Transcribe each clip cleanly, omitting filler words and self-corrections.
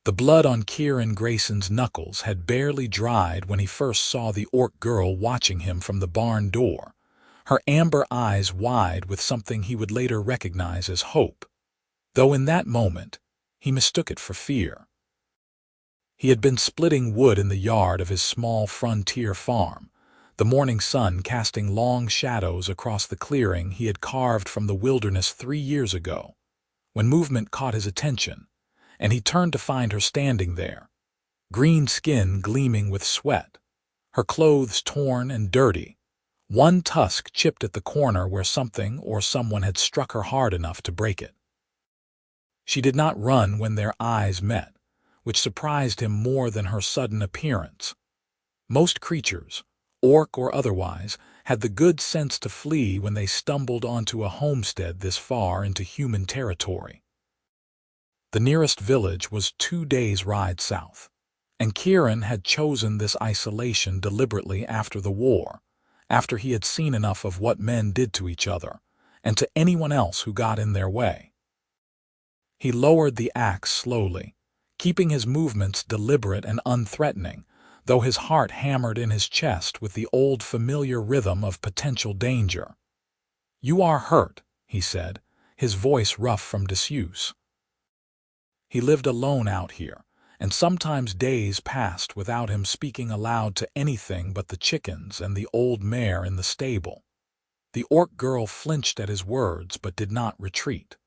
The blood on Kieran Grayson's knuckles had barely dried when he first saw the orc girl watching him from the barn door, her amber eyes wide with something he would later recognize as hope, though in that moment he mistook it for fear. He had been splitting wood in the yard of his small frontier farm, the morning sun casting long shadows across the clearing he had carved from the wilderness 3 years ago, when movement caught his attention, and he turned to find her standing there, green skin gleaming with sweat, her clothes torn and dirty, one tusk chipped at the corner where something or someone had struck her hard enough to break it. She did not run when their eyes met, which surprised him more than her sudden appearance. Most creatures, orc or otherwise, had the good sense to flee when they stumbled onto a homestead this far into human territory. The nearest village was 2 days' ride south, and Kieran had chosen this isolation deliberately after the war, after he had seen enough of what men did to each other, and to anyone else who got in their way. He lowered the axe slowly, keeping his movements deliberate and unthreatening, though his heart hammered in his chest with the old familiar rhythm of potential danger. "You are hurt," he said, his voice rough from disuse. He lived alone out here, and sometimes days passed without him speaking aloud to anything but the chickens and the old mare in the stable. The orc girl flinched at his words but did not retreat.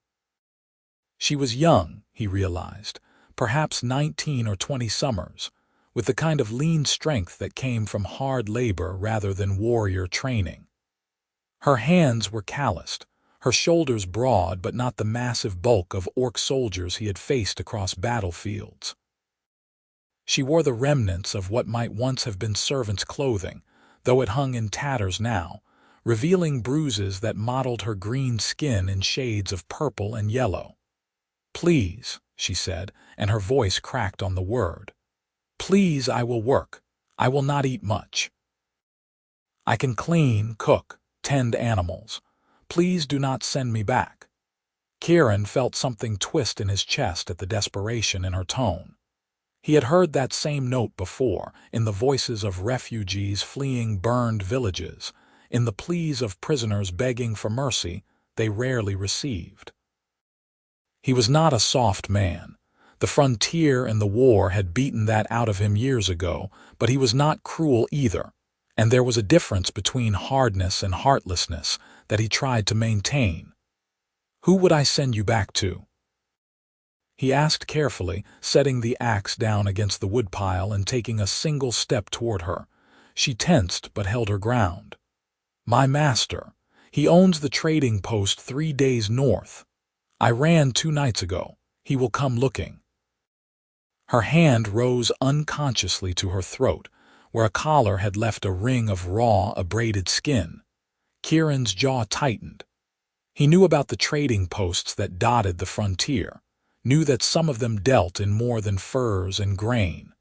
She was young, he realized, perhaps 19 or 20 summers, with the kind of lean strength that came from hard labor rather than warrior training. Her hands were calloused, her shoulders broad but not the massive bulk of orc soldiers he had faced across battlefields. She wore the remnants of what might once have been servants' clothing, though it hung in tatters now, revealing bruises that mottled her green skin in shades of purple and yellow. "Please," she said, and her voice cracked on the word. "Please, I will work. I will not eat much. I can clean, cook, tend animals. Please do not send me back." Kieran felt something twist in his chest at the desperation in her tone. He had heard that same note before, in the voices of refugees fleeing burned villages, in the pleas of prisoners begging for mercy they rarely received. He was not a soft man. The frontier and the war had beaten that out of him years ago, but he was not cruel either, and there was a difference between hardness and heartlessness that he tried to maintain. "Who would I send you back to?" he asked carefully, setting the axe down against the woodpile and taking a single step toward her. She tensed but held her ground. "My master. He owns the trading post 3 days north. I ran 2 nights ago. He will come looking." Her hand rose unconsciously to her throat, where a collar had left a ring of raw, abraded skin. Kieran's jaw tightened. He knew about the trading posts that dotted the frontier, knew that some of them dealt in more than furs and grain.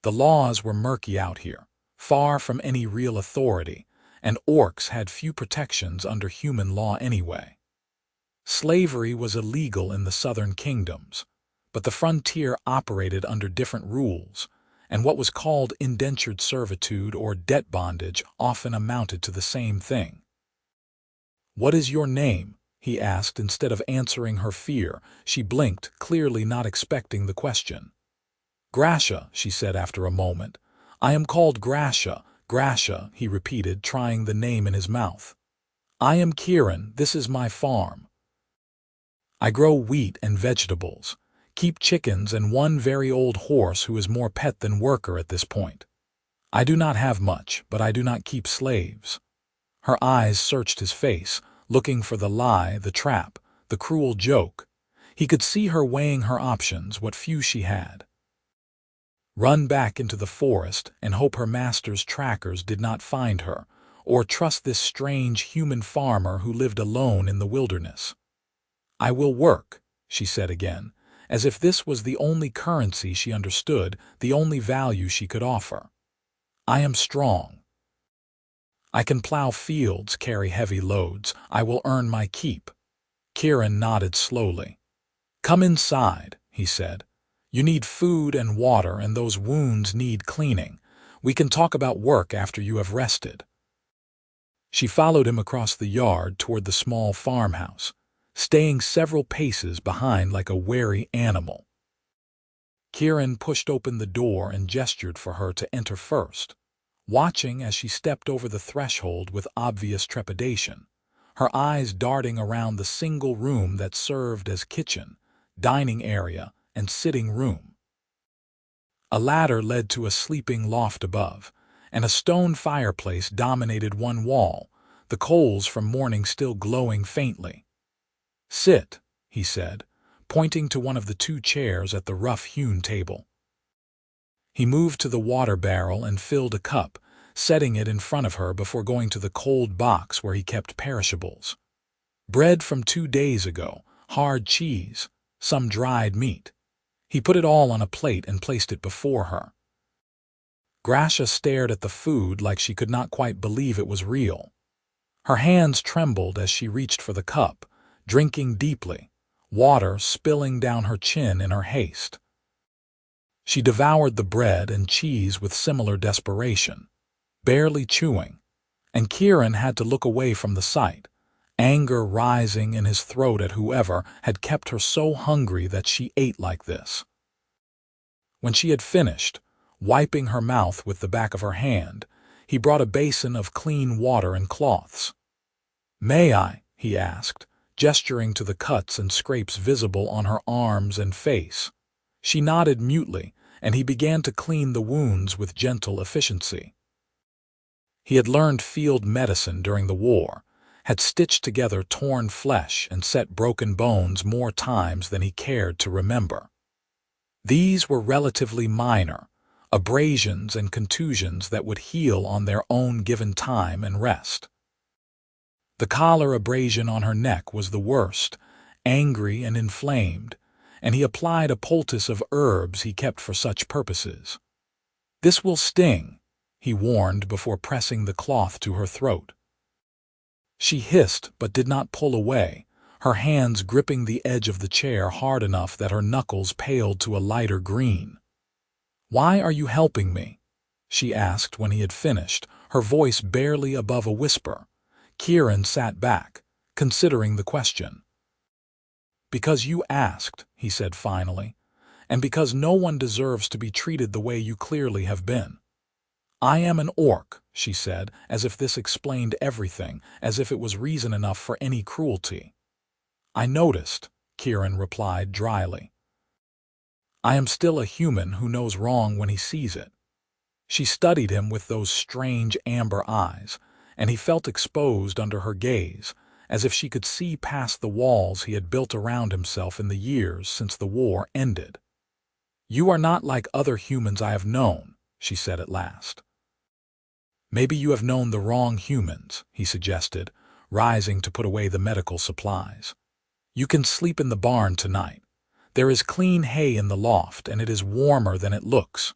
The laws were murky out here, far from any real authority, and orcs had few protections under human law anyway. Slavery was illegal in the southern kingdoms, but the frontier operated under different rules, and what was called indentured servitude or debt bondage often amounted to the same thing. "What is your name?" he asked. Instead of answering her fear, she blinked, clearly not expecting the question. "Grasha," she said after a moment. "I am called Grasha." "Grasha," he repeated, trying the name in his mouth. "I am Kieran. This is my farm. I grow wheat and vegetables, keep chickens and one very old horse who is more pet than worker at this point. I do not have much, but I do not keep slaves." Her eyes searched his face, looking for the lie, the trap, the cruel joke. He could see her weighing her options, what few she had. Run back into the forest and hope her master's trackers did not find her, or trust this strange human farmer who lived alone in the wilderness. "I will work," she said again, as if this was the only currency she understood, the only value she could offer. "I am strong. I can plow fields, carry heavy loads. I will earn my keep." Kieran nodded slowly. "Come inside," he said. You need food and water, and those wounds need cleaning. We can talk about work after you have rested." She followed him across the yard toward the small farmhouse, staying several paces behind like a wary animal. Kieran pushed open the door and gestured for her to enter first, watching as she stepped over the threshold with obvious trepidation, her eyes darting around the single room that served as kitchen, dining area, and sitting room. A ladder led to a sleeping loft above, and a stone fireplace dominated one wall, the coals from morning still glowing faintly. "Sit," he said, pointing to one of the two chairs at the rough-hewn table. He moved to the water barrel and filled a cup, setting it in front of her before going to the cold box where he kept perishables. Bread from 2 days ago, hard cheese, some dried meat. He put it all on a plate and placed it before her. Grasha stared at the food like she could not quite believe it was real. Her hands trembled as she reached for the cup, drinking deeply, water spilling down her chin in her haste. She devoured the bread and cheese with similar desperation, barely chewing, and Kieran had to look away from the sight, anger rising in his throat at whoever had kept her so hungry that she ate like this. When she had finished, wiping her mouth with the back of her hand, he brought a basin of clean water and cloths. "May I?" he asked, gesturing to the cuts and scrapes visible on her arms and face. She nodded mutely, and he began to clean the wounds with gentle efficiency. He had learned field medicine during the war, had stitched together torn flesh and set broken bones more times than he cared to remember. These were relatively minor, abrasions and contusions that would heal on their own given time and rest. The collar abrasion on her neck was the worst, angry and inflamed, and he applied a poultice of herbs he kept for such purposes. "This will sting," he warned before pressing the cloth to her throat. She hissed but did not pull away, her hands gripping the edge of the chair hard enough that her knuckles paled to a lighter green. "Why are you helping me?" she asked when he had finished, her voice barely above a whisper. Kieran sat back, considering the question. "Because you asked," he said finally, "and because no one deserves to be treated the way you clearly have been." "I am an orc," she said, as if this explained everything, as if it was reason enough for any cruelty. "I noticed," Kieran replied dryly. "I am still a human who knows wrong when he sees it." She studied him with those strange amber eyes, and he felt exposed under her gaze, as if she could see past the walls he had built around himself in the years since the war ended. "You are not like other humans I have known," she said at last. "Maybe you have known the wrong humans," he suggested, rising to put away the medical supplies. "You can sleep in the barn tonight. There is clean hay in the loft, and it is warmer than it looks.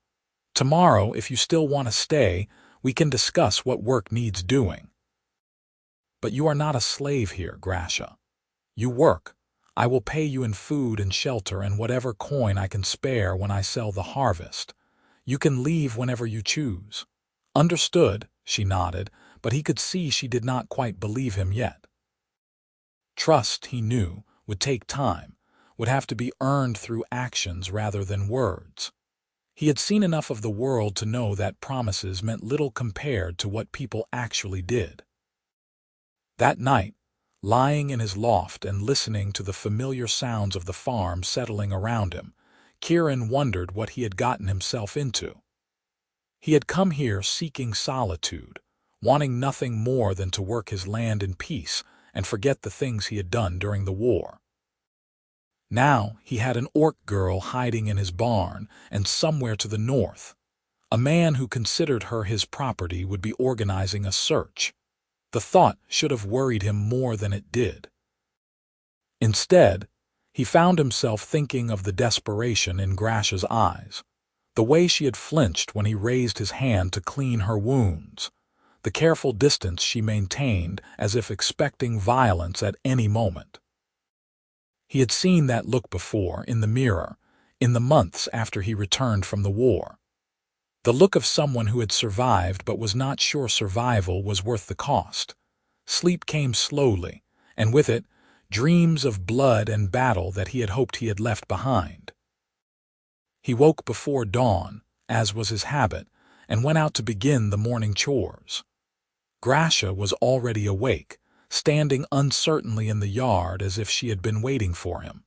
Tomorrow, if you still want to stay, we can discuss what work needs doing." "But you are not a slave here, Grasha. You work. I will pay you in food and shelter and whatever coin I can spare when I sell the harvest. You can leave whenever you choose." "Understood," she nodded, but he could see she did not quite believe him yet. Trust, he knew, would take time, would have to be earned through actions rather than words. He had seen enough of the world to know that promises meant little compared to what people actually did. That night, lying in his loft and listening to the familiar sounds of the farm settling around him, Kieran wondered what he had gotten himself into. He had come here seeking solitude, wanting nothing more than to work his land in peace and forget the things he had done during the war. Now he had an orc girl hiding in his barn and somewhere to the north. A man who considered her his property would be organizing a search. The thought should have worried him more than it did. Instead, he found himself thinking of the desperation in Grasha's eyes, the way she had flinched when he raised his hand to clean her wounds, the careful distance she maintained as if expecting violence at any moment. He had seen that look before in the mirror, in the months after he returned from the war. The look of someone who had survived but was not sure survival was worth the cost. Sleep came slowly, and with it, dreams of blood and battle that he had hoped he had left behind. He woke before dawn, as was his habit, and went out to begin the morning chores. Grasha was already awake, standing uncertainly in the yard as if she had been waiting for him.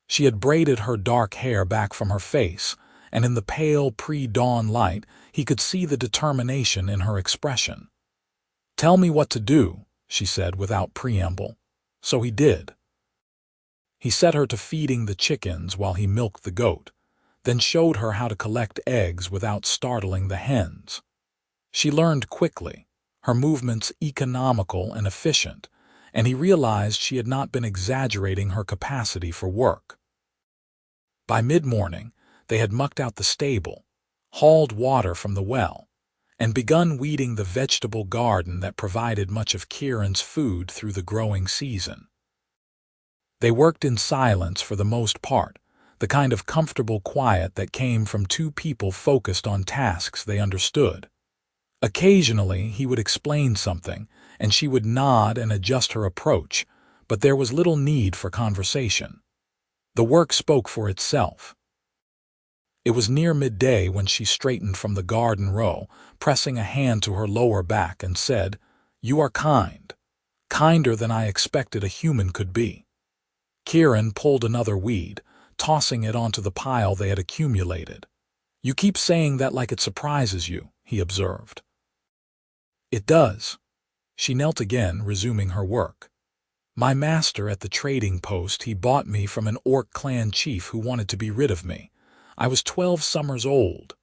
She had braided her dark hair back from her face, and in the pale pre-dawn light he could see the determination in her expression. "Tell me what to do," she said without preamble. So he did. He set her to feeding the chickens while he milked the goat, then showed her how to collect eggs without startling the hens. She learned quickly, her movements economical and efficient, and he realized she had not been exaggerating her capacity for work. By mid-morning, they had mucked out the stable, hauled water from the well, and begun weeding the vegetable garden that provided much of Kieran's food through the growing season. They worked in silence for the most part, the kind of comfortable quiet that came from two people focused on tasks they understood. Occasionally, he would explain something, and she would nod and adjust her approach, but there was little need for conversation. The work spoke for itself. It was near midday when she straightened from the garden row, pressing a hand to her lower back, and said, "You are kind. Kinder than I expected a human could be." Kieran pulled another weed, tossing it onto the pile they had accumulated. "You keep saying that like it surprises you," he observed. "It does." She knelt again, resuming her work. "My master at the trading post, he bought me from an orc clan chief who wanted to be rid of me. I was 12 summers old.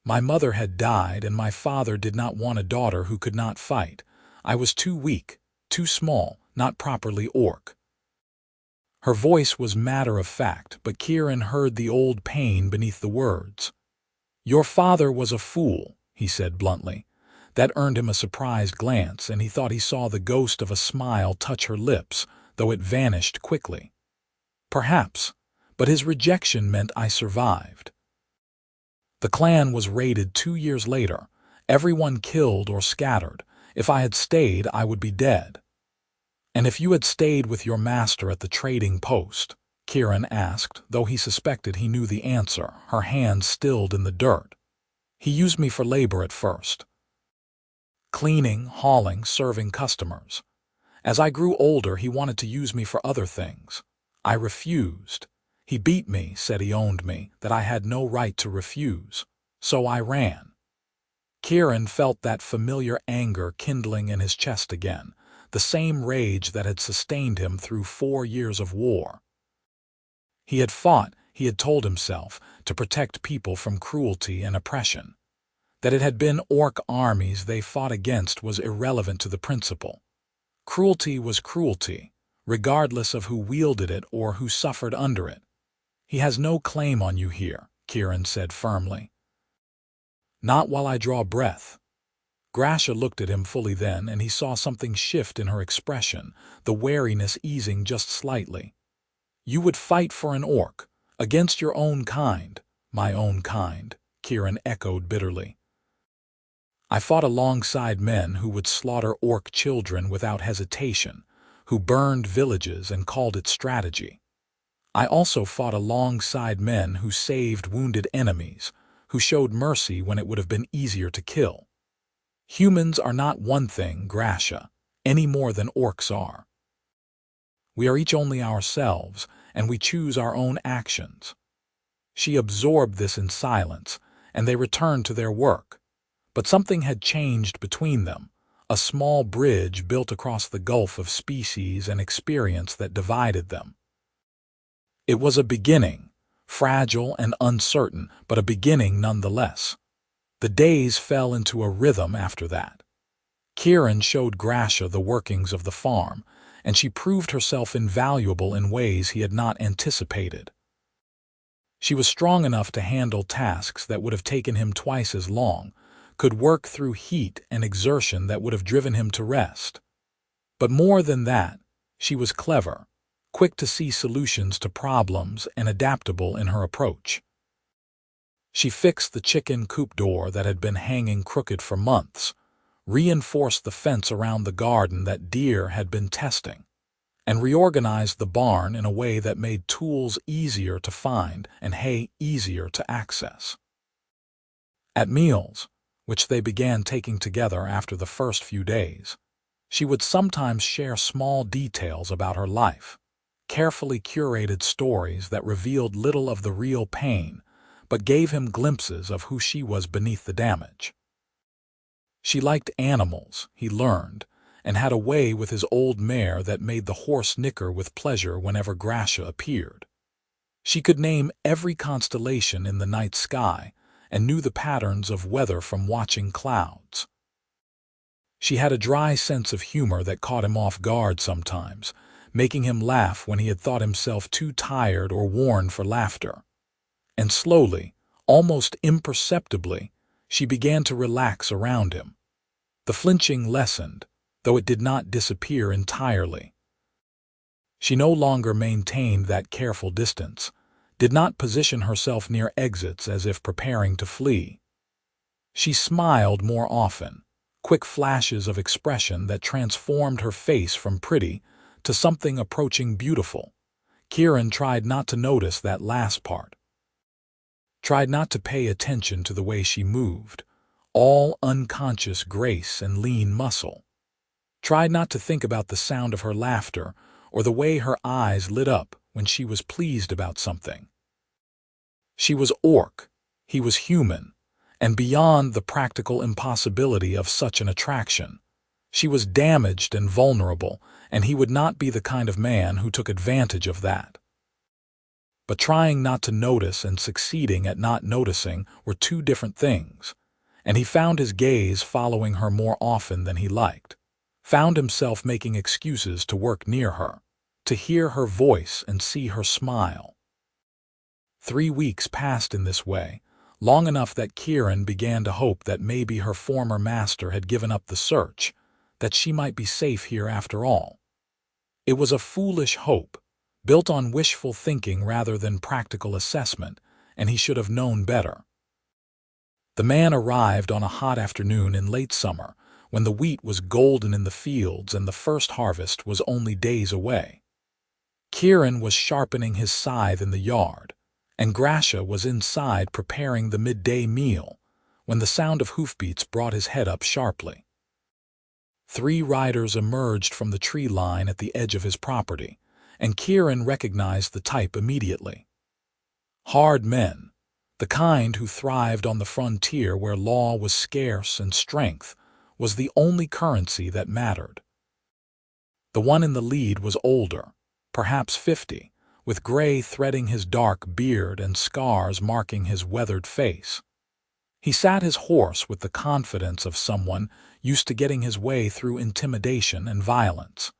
My mother had died, and my father did not want a daughter who could not fight. I was too weak, too small, not properly orc." Her voice was matter-of-fact, but Kieran heard the old pain beneath the words. "Your father was a fool," he said bluntly. That earned him a surprised glance, and he thought he saw the ghost of a smile touch her lips, though it vanished quickly. "Perhaps, but his rejection meant I survived. The clan was raided 2 years later, everyone killed or scattered. If I had stayed, I would be dead." "And if you had stayed with your master at the trading post?" Kieran asked, though he suspected he knew the answer, her hands stilled in the dirt. "He used me for labor at first. Cleaning, hauling, serving customers. As I grew older, he wanted to use me for other things. I refused. He beat me, said he owned me, that I had no right to refuse. So I ran." Kieran felt that familiar anger kindling in his chest again, the same rage that had sustained him through 4 years of war. He had fought, he had told himself, to protect people from cruelty and oppression. That it had been orc armies they fought against was irrelevant to the principle. Cruelty was cruelty, regardless of who wielded it or who suffered under it. "He has no claim on you here," Kieran said firmly. "Not while I draw breath." Grasha looked at him fully then, and he saw something shift in her expression, the wariness easing just slightly. "You would fight for an orc, against your own kind." "My own kind," Kieran echoed bitterly. "I fought alongside men who would slaughter orc children without hesitation, who burned villages and called it strategy. I also fought alongside men who saved wounded enemies, who showed mercy when it would have been easier to kill. Humans are not one thing, Grasha, any more than orcs are. We are each only ourselves, and we choose our own actions." She absorbed this in silence, and they returned to their work. But something had changed between them, a small bridge built across the gulf of species and experience that divided them. It was a beginning, fragile and uncertain, but a beginning nonetheless. The days fell into a rhythm after that. Kieran showed Grasha the workings of the farm, and she proved herself invaluable in ways he had not anticipated. She was strong enough to handle tasks that would have taken him twice as long, could work through heat and exertion that would have driven him to rest. But more than that, she was clever, quick to see solutions to problems and adaptable in her approach. She fixed the chicken coop door that had been hanging crooked for months, reinforced the fence around the garden that deer had been testing, and reorganized the barn in a way that made tools easier to find and hay easier to access. At meals, which they began taking together after the first few days, she would sometimes share small details about her life, carefully curated stories that revealed little of the real pain, but gave him glimpses of who she was beneath the damage. She liked animals, he learned, and had a way with his old mare that made the horse nicker with pleasure whenever Grasha appeared. She could name every constellation in the night sky and knew the patterns of weather from watching clouds. She had a dry sense of humor that caught him off guard sometimes, making him laugh when he had thought himself too tired or worn for laughter. And slowly, almost imperceptibly, she began to relax around him. The flinching lessened, though it did not disappear entirely. She no longer maintained that careful distance, did not position herself near exits as if preparing to flee. She smiled more often, quick flashes of expression that transformed her face from pretty to something approaching beautiful. Kieran tried not to notice that last part. Tried not to pay attention to the way she moved, all unconscious grace and lean muscle. Tried not to think about the sound of her laughter or the way her eyes lit up when she was pleased about something. She was orc, he was human, and beyond the practical impossibility of such an attraction. She was damaged and vulnerable, and he would not be the kind of man who took advantage of that. But trying not to notice and succeeding at not noticing were two different things, and he found his gaze following her more often than he liked, found himself making excuses to work near her, to hear her voice and see her smile. 3 weeks passed in this way, long enough that Kieran began to hope that maybe her former master had given up the search, that she might be safe here after all. It was a foolish hope, built on wishful thinking rather than practical assessment, and he should have known better. The man arrived on a hot afternoon in late summer, when the wheat was golden in the fields and the first harvest was only days away. Kieran was sharpening his scythe in the yard, and Grasha was inside preparing the midday meal, when the sound of hoofbeats brought his head up sharply. 3 riders emerged from the tree line at the edge of his property, and Kieran recognized the type immediately. Hard men, the kind who thrived on the frontier where law was scarce and strength was the only currency that mattered. The one in the lead was older, perhaps 50, with gray threading his dark beard and scars marking his weathered face. He sat his horse with the confidence of someone used to getting his way through intimidation and violence.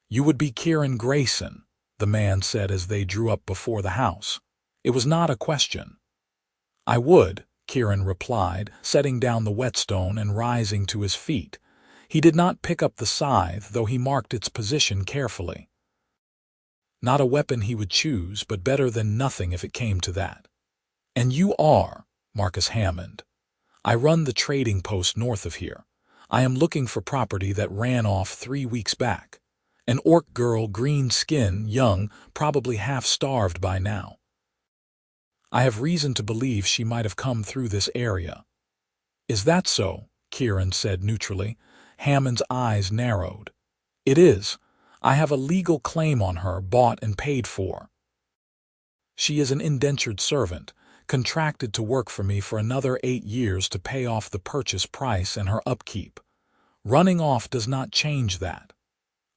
"You would be Kieran Grayson," the man said as they drew up before the house. It was not a question. "I would," Kieran replied, setting down the whetstone and rising to his feet. He did not pick up the scythe, though he marked its position carefully. Not a weapon he would choose, but better than nothing if it came to that. "And you are Marcus Hammond. I run the trading post north of here. I am looking for property that ran off 3 weeks back. An orc girl, green skin, young, probably half-starved by now. I have reason to believe she might have come through this area." "Is that so?" Kieran said neutrally. Hammond's eyes narrowed. "It is. I have a legal claim on her, bought and paid for. She is an indentured servant, contracted to work for me for another 8 years to pay off the purchase price and her upkeep. Running off does not change that."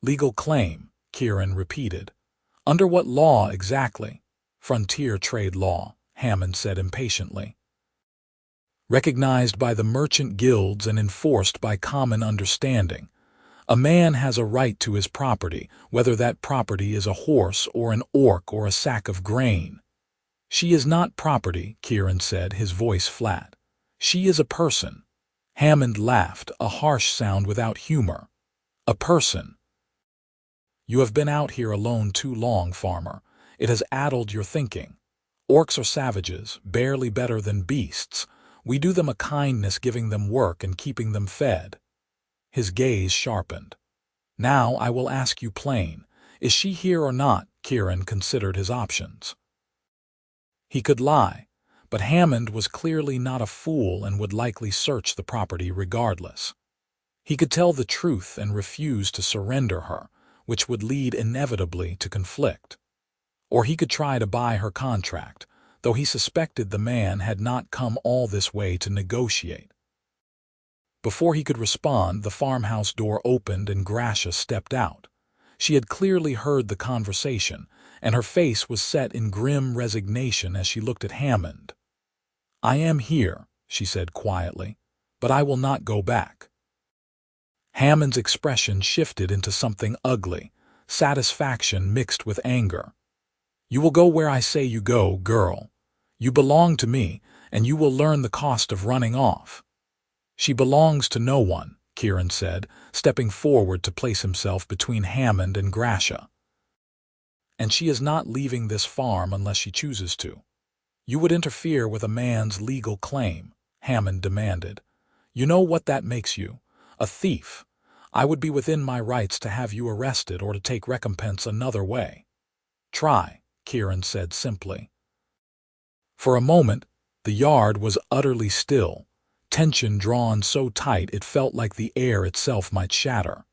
"Legal claim," Kieran repeated. "Under what law exactly?" "Frontier trade law," Hammond said impatiently. "Recognized by the merchant guilds and enforced by common understanding. A man has a right to his property, whether that property is a horse or an orc or a sack of grain." "She is not property," Kieran said, his voice flat. "She is a person." Hammond laughed, a harsh sound without humor. "A person. "You have been out here alone too long, farmer. It has addled your thinking. Orcs are savages, barely better than beasts. We do them a kindness giving them work and keeping them fed." His gaze sharpened. "Now I will ask you plain. Is she here or not?" Kieran considered his options. He could lie, but Hammond was clearly not a fool and would likely search the property regardless. He could tell the truth and refuse to surrender her, which would lead inevitably to conflict. Or he could try to buy her contract, though he suspected the man had not come all this way to negotiate. Before he could respond, the farmhouse door opened and Grasha stepped out. She had clearly heard the conversation, and her face was set in grim resignation as she looked at Hammond. "I am here," she said quietly, "but I will not go back." Hammond's expression shifted into something ugly, satisfaction mixed with anger. "You will go where I say you go, girl. You belong to me, and you will learn the cost of running off." "She belongs to no one," Kieran said, stepping forward to place himself between Hammond and Grasha. "And she is not leaving this farm unless she chooses to." "You would interfere with a man's legal claim," Hammond demanded. "You know what that makes you, a thief. I would be within my rights to have you arrested or to take recompense another way." "Try," Kieran said simply. For a moment, the yard was utterly still, tension drawn so tight it felt like the air itself might shatter.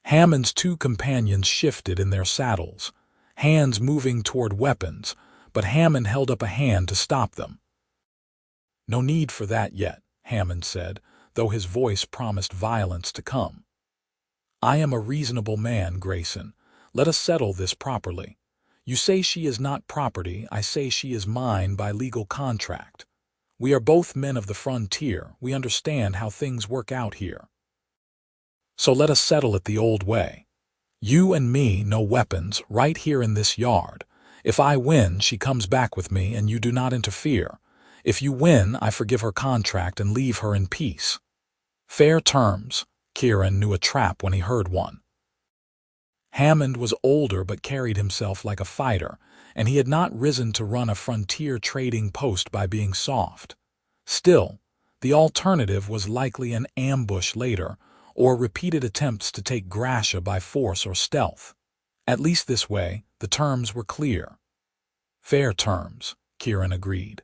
Hammond's two companions shifted in their saddles, hands moving toward weapons, but Hammond held up a hand to stop them. "No need for that yet," Hammond said, though his voice promised violence to come. "I am a reasonable man, Grayson. Let us settle this properly. You say she is not property, I say she is mine by legal contract. We are both men of the frontier, we understand how things work out here. So let us settle it the old way. You and me, no weapons, right here in this yard. If I win, she comes back with me and you do not interfere. If you win, I forgive her contract and leave her in peace." Fair terms. Kieran knew a trap when he heard one. Hammond was older but carried himself like a fighter, and he had not risen to run a frontier trading post by being soft. Still, the alternative was likely an ambush later, or repeated attempts to take Grasha by force or stealth. At least this way, the terms were clear. "Fair terms," Kieran agreed.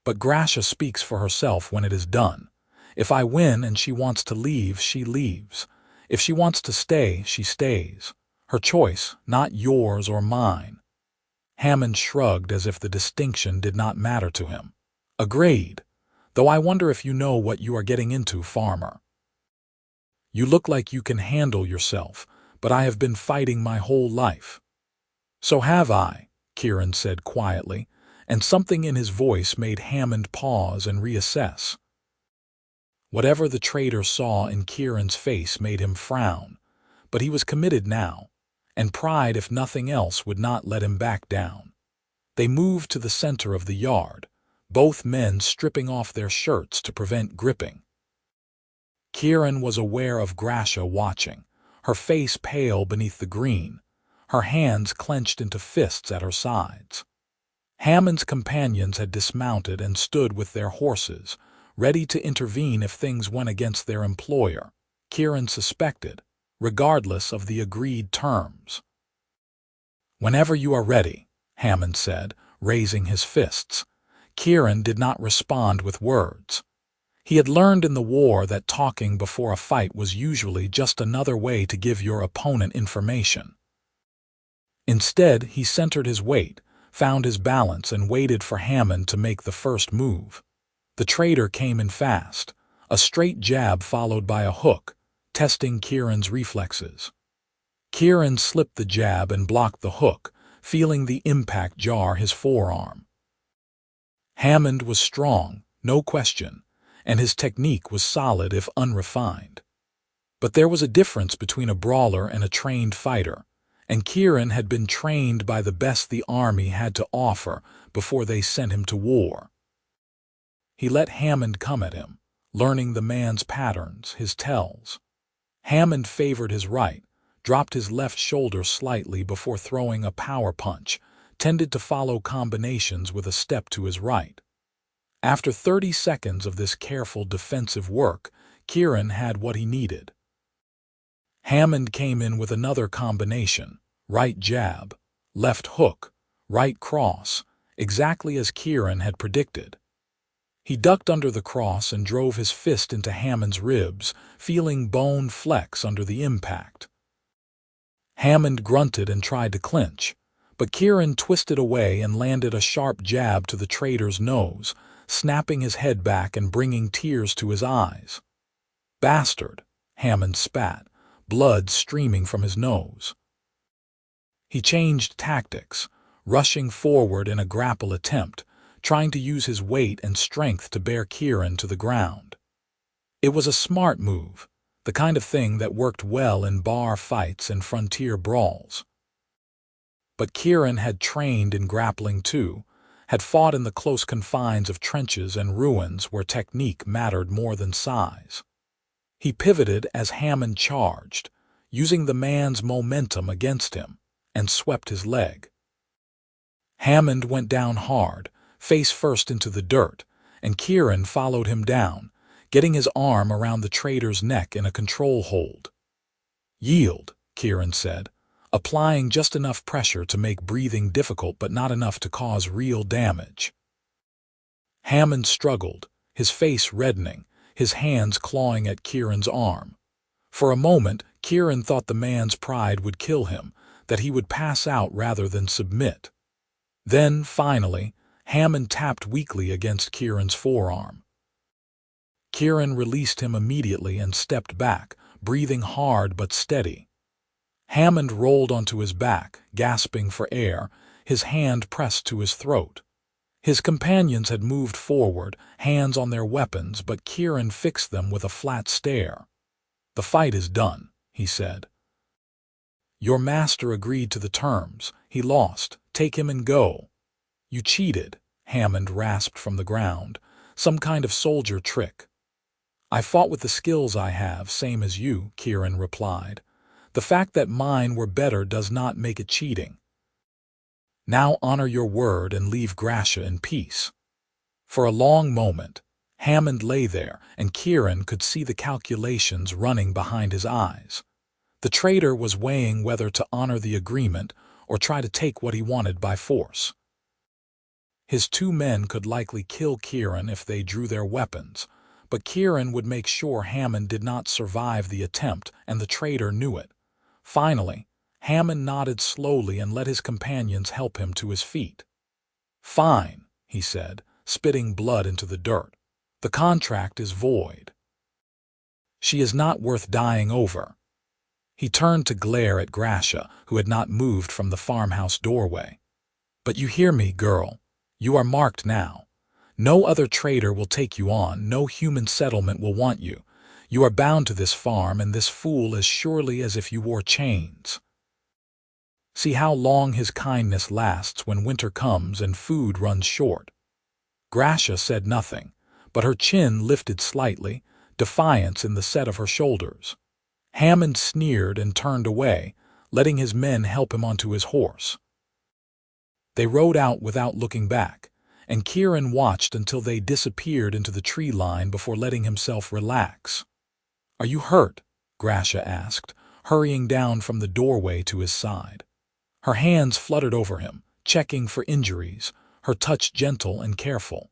"But Grasha speaks for herself when it is done. If I win and she wants to leave, she leaves. If she wants to stay, she stays. Her choice, not yours or mine." Hammond shrugged as if the distinction did not matter to him. "Agreed. Though I wonder if you know what you are getting into, farmer. You look like you can handle yourself, but I have been fighting my whole life." "So have I," Kieran said quietly, and something in his voice made Hammond pause and reassess. Whatever the trader saw in Kieran's face made him frown, but he was committed now, and pride, if nothing else, would not let him back down. They moved to the center of the yard, both men stripping off their shirts to prevent gripping. Kieran was aware of Grasha watching, her face pale beneath the green, her hands clenched into fists at her sides. Hammond's companions had dismounted and stood with their horses, ready to intervene if things went against their employer, Kieran suspected, regardless of the agreed terms. "Whenever you are ready," Hammond said, raising his fists. Kieran did not respond with words. He had learned in the war that talking before a fight was usually just another way to give your opponent information. Instead, he centered his weight, found his balance, and waited for Hammond to make the first move. The trader came in fast, a straight jab followed by a hook, testing Kieran's reflexes. Kieran slipped the jab and blocked the hook, feeling the impact jar his forearm. Hammond was strong, no question, and his technique was solid if unrefined. But there was a difference between a brawler and a trained fighter, and Kieran had been trained by the best the army had to offer before they sent him to war. He let Hammond come at him, learning the man's patterns, his tells. Hammond favored his right, dropped his left shoulder slightly before throwing a power punch, tended to follow combinations with a step to his right. After 30 seconds of this careful defensive work, Kieran had what he needed. Hammond came in with another combination, right jab, left hook, right cross, exactly as Kieran had predicted. He ducked under the cross and drove his fist into Hammond's ribs, feeling bone flex under the impact. Hammond grunted and tried to clinch, but Kieran twisted away and landed a sharp jab to the trader's nose, snapping his head back and bringing tears to his eyes. "Bastard," Hammond spat, blood streaming from his nose. He changed tactics, rushing forward in a grapple attempt, trying to use his weight and strength to bear Kieran to the ground. It was a smart move, the kind of thing that worked well in bar fights and frontier brawls. But Kieran had trained in grappling too, had fought in the close confines of trenches and ruins where technique mattered more than size. He pivoted as Hammond charged, using the man's momentum against him, and swept his leg. Hammond went down hard, face first into the dirt, and Kieran followed him down, getting his arm around the trader's neck in a control hold. "Yield," Kieran said, applying just enough pressure to make breathing difficult but not enough to cause real damage. Hammond struggled, his face reddening, his hands clawing at Kieran's arm. For a moment, Kieran thought the man's pride would kill him, that he would pass out rather than submit. Then, finally, Hammond tapped weakly against Kieran's forearm. Kieran released him immediately and stepped back, breathing hard but steady. Hammond rolled onto his back, gasping for air, his hand pressed to his throat. His companions had moved forward, hands on their weapons, but Kieran fixed them with a flat stare. "The fight is done," he said. "Your master agreed to the terms. He lost. Take him and go." "You cheated," Hammond rasped from the ground. "Some kind of soldier trick." "I fought with the skills I have, same as you," Kieran replied. "The fact that mine were better does not make it cheating. Now honor your word and leave Grasha in peace." For a long moment, Hammond lay there, and Kieran could see the calculations running behind his eyes. The trader was weighing whether to honor the agreement or try to take what he wanted by force. His 2 men could likely kill Kieran if they drew their weapons, but Kieran would make sure Hammond did not survive the attempt, and the trader knew it. Finally, Hammond nodded slowly and let his companions help him to his feet. "Fine," he said, spitting blood into the dirt. "The contract is void. She is not worth dying over." He turned to glare at Grasha, who had not moved from the farmhouse doorway. "But you hear me, girl. You are marked now. No other trader will take you on, no human settlement will want you. You are bound to this farm and this fool as surely as if you wore chains. See how long his kindness lasts when winter comes and food runs short." Grasha said nothing, but her chin lifted slightly, defiance in the set of her shoulders. Hammond sneered and turned away, letting his men help him onto his horse. They rode out without looking back, and Kieran watched until they disappeared into the tree line before letting himself relax. "Are you hurt?" Grasha asked, hurrying down from the doorway to his side. Her hands fluttered over him, checking for injuries, her touch gentle and careful.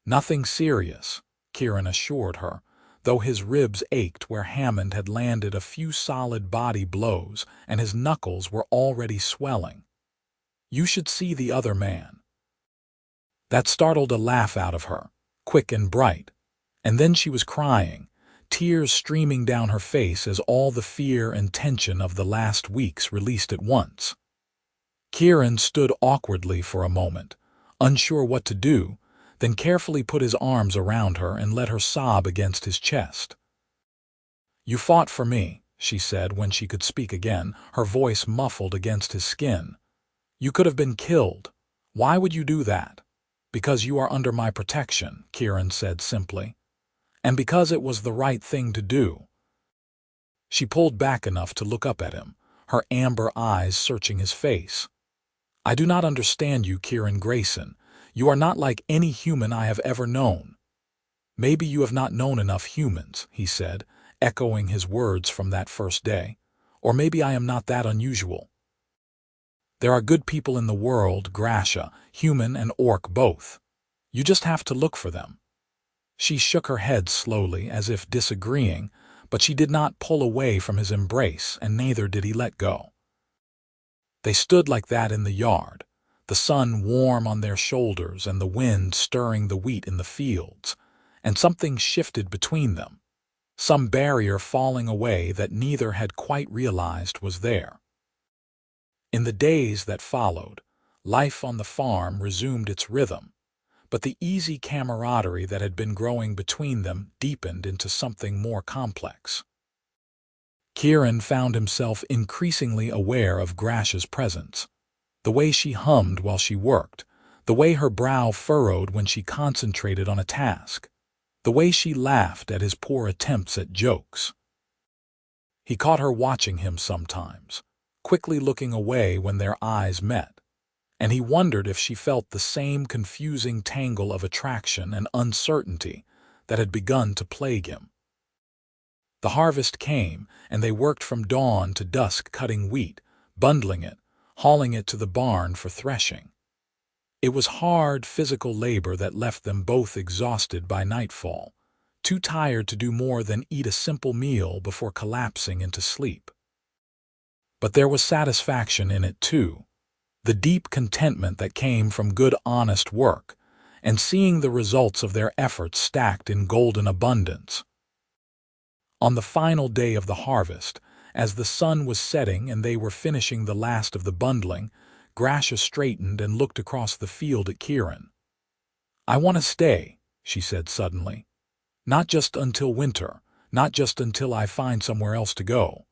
"Nothing serious," Kieran assured her, though his ribs ached where Hammond had landed a few solid body blows and his knuckles were already swelling. "You should see the other man." That startled a laugh out of her, quick and bright, and then she was crying, tears streaming down her face as all the fear and tension of the last weeks released at once. Kieran stood awkwardly for a moment, unsure what to do, then carefully put his arms around her and let her sob against his chest. "You fought for me," she said when she could speak again, her voice muffled against his skin. "You could have been killed. Why would you do that?" "Because you are under my protection," Kieran said simply. "And because it was the right thing to do." She pulled back enough to look up at him, her amber eyes searching his face. "I do not understand you, Kieran Grayson. You are not like any human I have ever known." "Maybe you have not known enough humans," he said, echoing his words from that first day. "Or maybe I am not that unusual. There are good people in the world, Grasha, human and orc both. You just have to look for them." She shook her head slowly, as if disagreeing, but she did not pull away from his embrace, and neither did he let go. They stood like that in the yard, the sun warm on their shoulders and the wind stirring the wheat in the fields, and something shifted between them, some barrier falling away that neither had quite realized was there. In the days that followed, life on the farm resumed its rhythm, but the easy camaraderie that had been growing between them deepened into something more complex. Kieran found himself increasingly aware of Grasha's presence, the way she hummed while she worked, the way her brow furrowed when she concentrated on a task, the way she laughed at his poor attempts at jokes. He caught her watching him sometimes, quickly looking away when their eyes met, and he wondered if she felt the same confusing tangle of attraction and uncertainty that had begun to plague him. The harvest came, and they worked from dawn to dusk cutting wheat, bundling it, hauling it to the barn for threshing. It was hard physical labor that left them both exhausted by nightfall, too tired to do more than eat a simple meal before collapsing into sleep. But there was satisfaction in it too, the deep contentment that came from good honest work, and seeing the results of their efforts stacked in golden abundance. On the final day of the harvest, as the sun was setting and they were finishing the last of the bundling, Grasha straightened and looked across the field at Kieran. "I want to stay," she said suddenly. "Not just until winter, not just until I find somewhere else to go.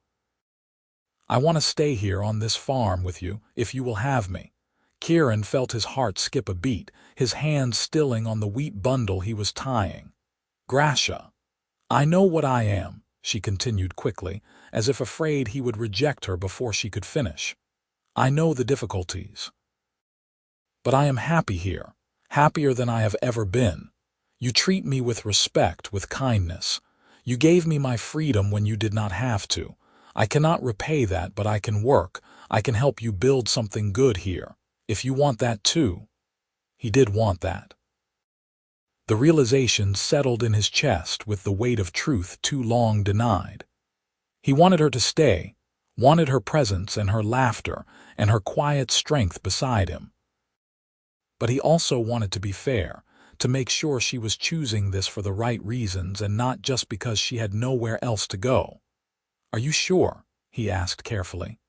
I want to stay here on this farm with you, if you will have me." Kieran felt his heart skip a beat, his hands stilling on the wheat bundle he was tying. "Grasha, I know what I am," she continued quickly, as if afraid he would reject her before she could finish. "I know the difficulties. But I am happy here, happier than I have ever been. You treat me with respect, with kindness. You gave me my freedom when you did not have to. I cannot repay that, but I can work. I can help you build something good here, if you want that too." He did want that. The realization settled in his chest with the weight of truth too long denied. He wanted her to stay, wanted her presence and her laughter and her quiet strength beside him. But he also wanted to be fair, to make sure she was choosing this for the right reasons and not just because she had nowhere else to go. "Are you sure?" he asked carefully.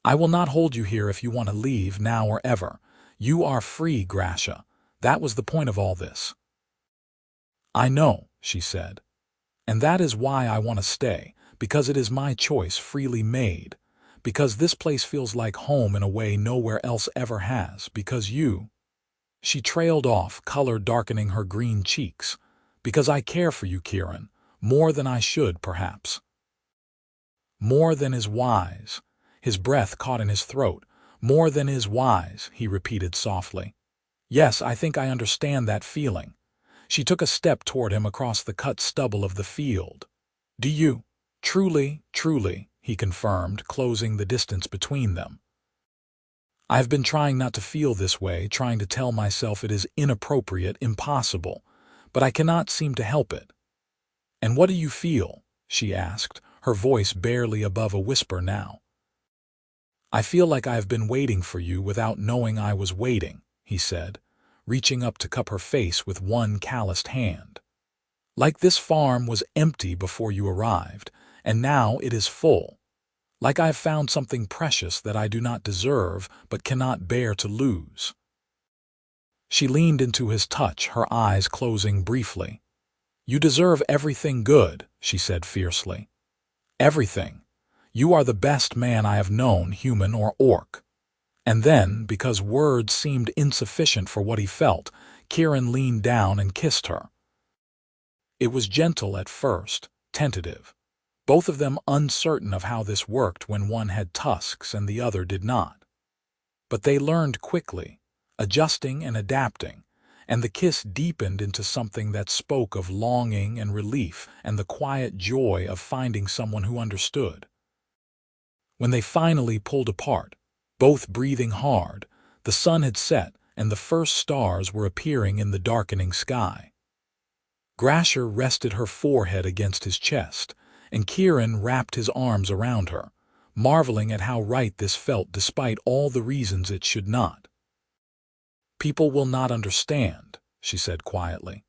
"I will not hold you here if you want to leave now or ever. You are free, Grasha. That was the point of all this." "I know," she said. "And that is why I want to stay, because it is my choice freely made, because this place feels like home in a way nowhere else ever has, because you—" She trailed off, color darkening her green cheeks. "Because I care for you, Kieran, more than I should, perhaps." "More than is wise." His breath caught in his throat. "More than is wise," he repeated softly. "Yes, I think I understand that feeling." She took a step toward him across the cut stubble of the field. "Do you?" "Truly, truly," he confirmed, closing the distance between them. "I've been trying not to feel this way, trying to tell myself it is inappropriate, impossible, but I cannot seem to help it." "And what do you feel?" she asked, her voice barely above a whisper now. "I feel like I have been waiting for you without knowing I was waiting," he said, reaching up to cup her face with one calloused hand. "Like this farm was empty before you arrived, and now it is full. Like I have found something precious that I do not deserve but cannot bear to lose." She leaned into his touch, her eyes closing briefly. "You deserve everything good," she said fiercely. "Everything. You are the best man I have known, human or orc." And then, because words seemed insufficient for what he felt, Kieran leaned down and kissed her. It was gentle at first, tentative, both of them uncertain of how this worked when one had tusks and the other did not. But they learned quickly, adjusting and adapting, and the kiss deepened into something that spoke of longing and relief and the quiet joy of finding someone who understood. When they finally pulled apart, both breathing hard, the sun had set and the first stars were appearing in the darkening sky. Grasha rested her forehead against his chest, and Kieran wrapped his arms around her, marveling at how right this felt despite all the reasons it should not. "People will not understand," she said quietly.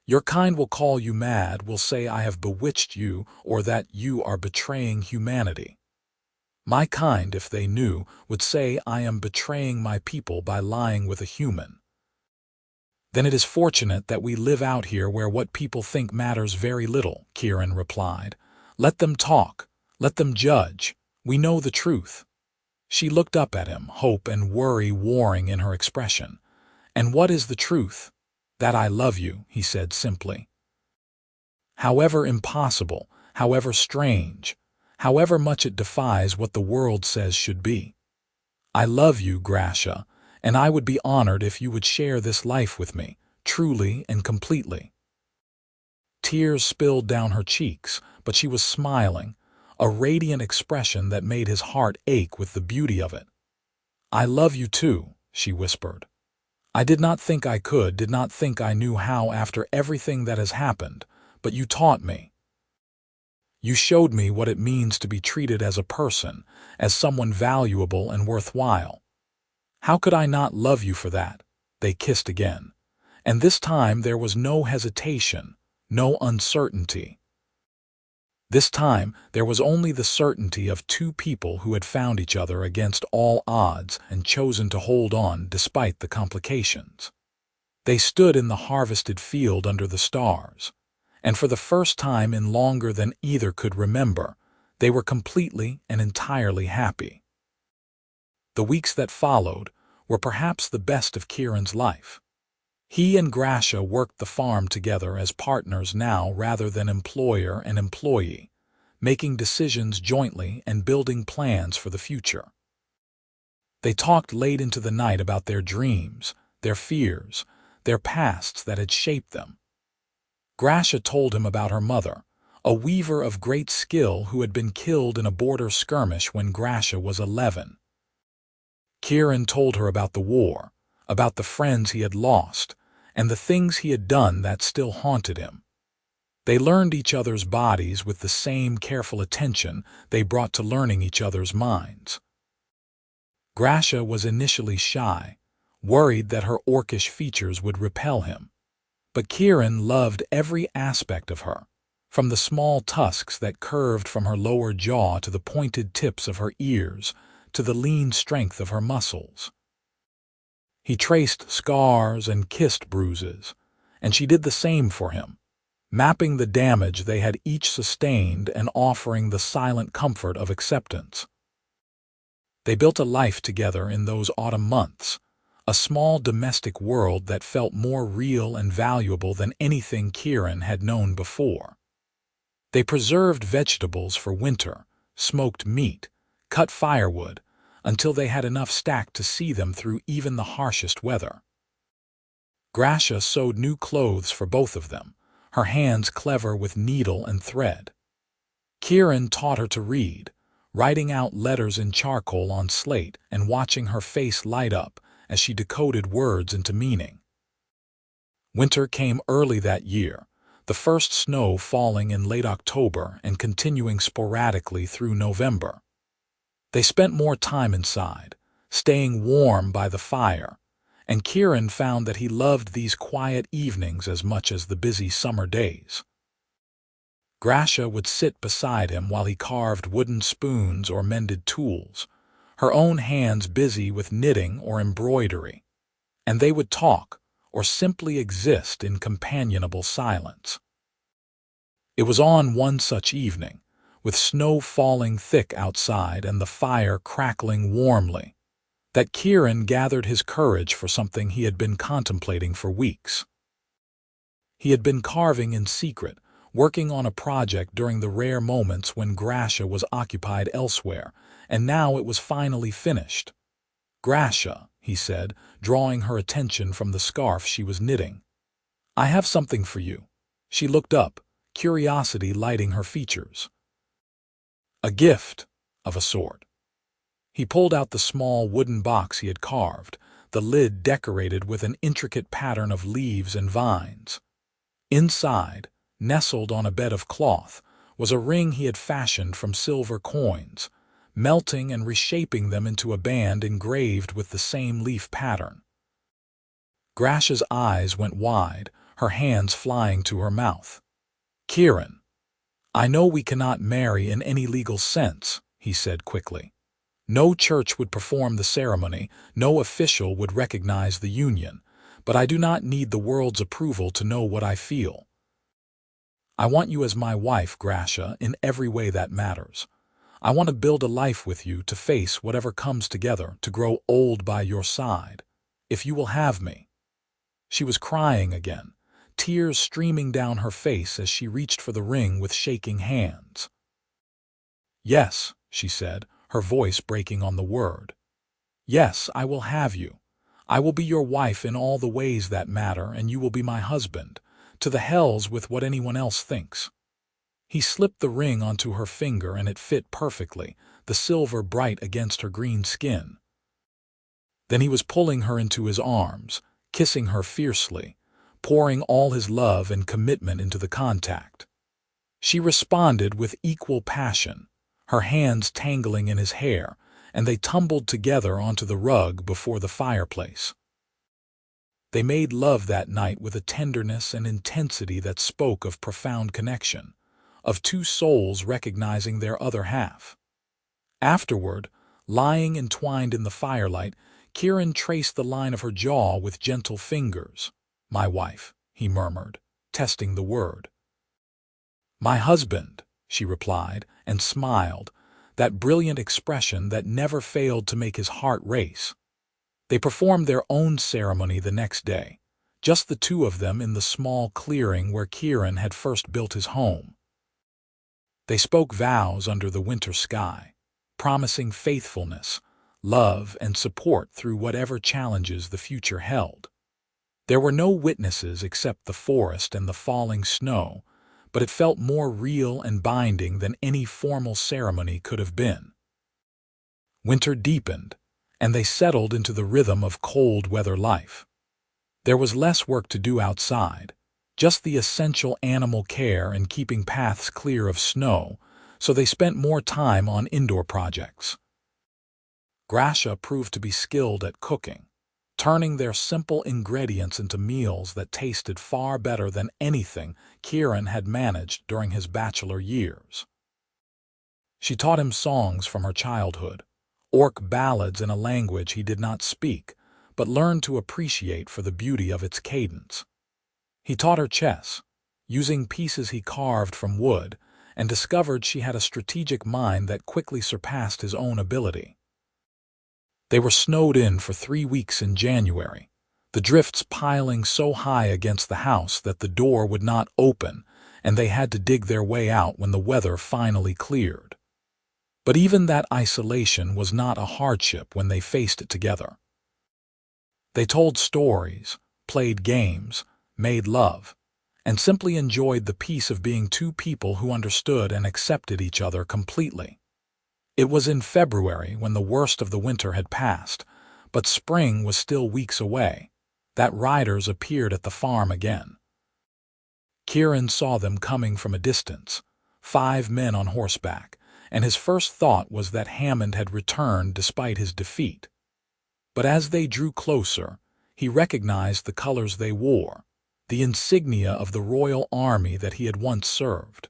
"Your kind will call you mad, will say I have bewitched you or that you are betraying humanity. My kind, if they knew, would say I am betraying my people by lying with a human. Then it is fortunate that we live out here where what people think matters very little," Kieran replied. "Let them talk, let them judge. We know the truth." She looked up at him, hope and worry warring in her expression. "And what is the truth?" "That I love you," he said simply. "However impossible, however strange, however much it defies what the world says should be. I love you, Grasha, and I would be honored if you would share this life with me, truly and completely." Tears spilled down her cheeks, but she was smiling, a radiant expression that made his heart ache with the beauty of it. "I love you too," she whispered. "I did not think I could, did not think I knew how after everything that has happened, but you taught me. You showed me what it means to be treated as a person, as someone valuable and worthwhile. How could I not love you for that?" They kissed again, and this time there was no hesitation, no uncertainty. This time there was only the certainty of two people who had found each other against all odds and chosen to hold on despite the complications. They stood in the harvested field under the stars, and for the first time in longer than either could remember, they were completely and entirely happy. The weeks that followed were perhaps the best of Kieran's life. He and Grasha worked the farm together as partners now rather than employer and employee, making decisions jointly and building plans for the future. They talked late into the night about their dreams, their fears, their pasts that had shaped them. Grasha told him about her mother, a weaver of great skill who had been killed in a border skirmish when Grasha was 11. Kieran told her about the war, about the friends he had lost, and the things he had done that still haunted him. They learned each other's bodies with the same careful attention they brought to learning each other's minds. Grasha was initially shy, worried that her orcish features would repel him. But Kieran loved every aspect of her, from the small tusks that curved from her lower jaw to the pointed tips of her ears, to the lean strength of her muscles. He traced scars and kissed bruises, and she did the same for him, mapping the damage they had each sustained and offering the silent comfort of acceptance. They built a life together in those autumn months, a small domestic world that felt more real and valuable than anything Kieran had known before. They preserved vegetables for winter, smoked meat, cut firewood, until they had enough stacked to see them through even the harshest weather. Grasha sewed new clothes for both of them, her hands clever with needle and thread. Kieran taught her to read, writing out letters in charcoal on slate and watching her face light up as she decoded words into meaning. Winter came early that year, the first snow falling in late October and continuing sporadically through November. They spent more time inside, staying warm by the fire, and Kieran found that he loved these quiet evenings as much as the busy summer days. Grasha would sit beside him while he carved wooden spoons or mended tools, her own hands busy with knitting or embroidery, and they would talk or simply exist in companionable silence. It was on one such evening, with snow falling thick outside and the fire crackling warmly, that Kieran gathered his courage for something he had been contemplating for weeks. He had been carving in secret, working on a project during the rare moments when Grasha was occupied elsewhere, and now it was finally finished. "Grasha," he said, drawing her attention from the scarf she was knitting. "I have something for you." She looked up, curiosity lighting her features. "A gift, of a sort." He pulled out the small wooden box he had carved, the lid decorated with an intricate pattern of leaves and vines. Inside, nestled on a bed of cloth, was a ring he had fashioned from silver coins, melting and reshaping them into a band engraved with the same leaf pattern. Grasha's eyes went wide, her hands flying to her mouth. "Kieran, I know we cannot marry in any legal sense," he said quickly. "No church would perform the ceremony, no official would recognize the union, but I do not need the world's approval to know what I feel. I want you as my wife, Grasha, in every way that matters. I want to build a life with you, to face whatever comes together, to grow old by your side. If you will have me." She was crying again, tears streaming down her face as she reached for the ring with shaking hands. "Yes," she said, her voice breaking on the word. "Yes, I will have you. I will be your wife in all the ways that matter, and you will be my husband. To the hells with what anyone else thinks." He slipped the ring onto her finger and it fit perfectly, the silver bright against her green skin. Then he was pulling her into his arms, kissing her fiercely, pouring all his love and commitment into the contact. She responded with equal passion, her hands tangling in his hair, and they tumbled together onto the rug before the fireplace. They made love that night with a tenderness and intensity that spoke of profound connection, of two souls recognizing their other half. Afterward, lying entwined in the firelight, Kieran traced the line of her jaw with gentle fingers. "My wife," he murmured, testing the word. "My husband," she replied, and smiled, that brilliant expression that never failed to make his heart race. They performed their own ceremony the next day, just the two of them in the small clearing where Kieran had first built his home. They spoke vows under the winter sky, promising faithfulness, love, and support through whatever challenges the future held. There were no witnesses except the forest and the falling snow, but it felt more real and binding than any formal ceremony could have been. Winter deepened, and they settled into the rhythm of cold weather life. There was less work to do outside, just the essential animal care and keeping paths clear of snow, so they spent more time on indoor projects. Grasha proved to be skilled at cooking, turning their simple ingredients into meals that tasted far better than anything Kieran had managed during his bachelor years. She taught him songs from her childhood, orc ballads in a language he did not speak, but learned to appreciate for the beauty of its cadence. He taught her chess, using pieces he carved from wood, and discovered she had a strategic mind that quickly surpassed his own ability. They were snowed in for 3 weeks in January, the drifts piling so high against the house that the door would not open, and they had to dig their way out when the weather finally cleared. But even that isolation was not a hardship when they faced it together. They told stories, played games, made love, and simply enjoyed the peace of being two people who understood and accepted each other completely. It was in February, when the worst of the winter had passed, but spring was still weeks away, that riders appeared at the farm again. Kieran saw them coming from a distance, 5 men on horseback, and his first thought was that Hammond had returned despite his defeat. But as they drew closer, he recognized the colors they wore, the insignia of the royal army that he had once served.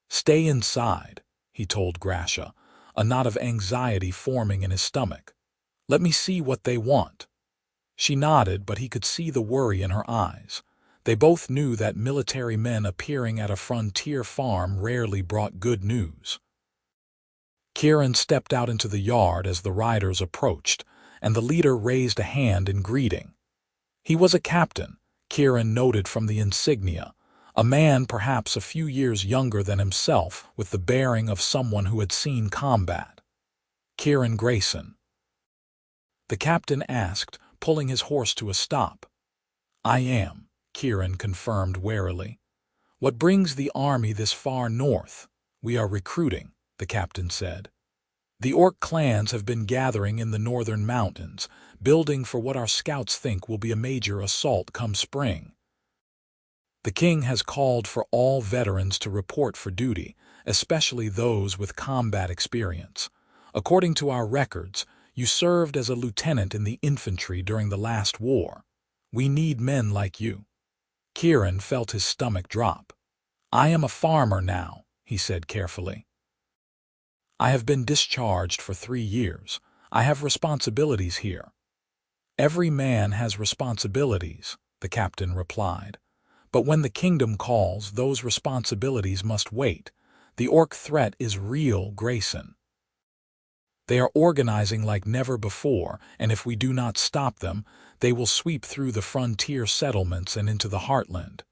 "Stay inside," he told Grasha, a knot of anxiety forming in his stomach. "Let me see what they want." She nodded, but he could see the worry in her eyes. They both knew that military men appearing at a frontier farm rarely brought good news. Kieran stepped out into the yard as the riders approached, and the leader raised a hand in greeting. He was a captain, Kieran noted from the insignia, A man perhaps a few years younger than himself, with the bearing of someone who had seen combat. Kieran Grayson. The captain asked, pulling his horse to a stop. I am, Kieran confirmed warily. What brings the army this far north? We are recruiting, the captain said. The orc clans have been gathering in the northern mountains, building for what our scouts think will be a major assault come spring. The king has called for all veterans to report for duty, especially those with combat experience. According to our records, you served as a lieutenant in the infantry during the last war. We need men like you. Kieran felt his stomach drop. I am a farmer now, he said carefully. I have been discharged for 3 years. I have responsibilities here. Every man has responsibilities, the captain replied. But when the kingdom calls, those responsibilities must wait. The orc threat is real, Grayson. They are organizing like never before, and if we do not stop them, they will sweep through the frontier settlements and into the heartland.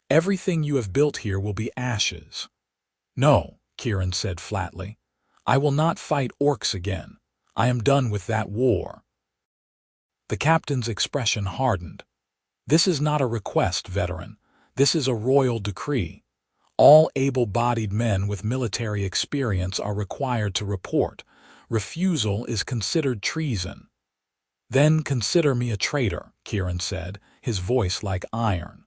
Everything you have built here will be ashes. No, Kieran said flatly. I will not fight orcs again. I am done with that war. The captain's expression hardened. This is not a request, veteran. This is a royal decree. All able-bodied men with military experience are required to report. Refusal is considered treason. Then consider me a traitor, Kieran said, his voice like iron.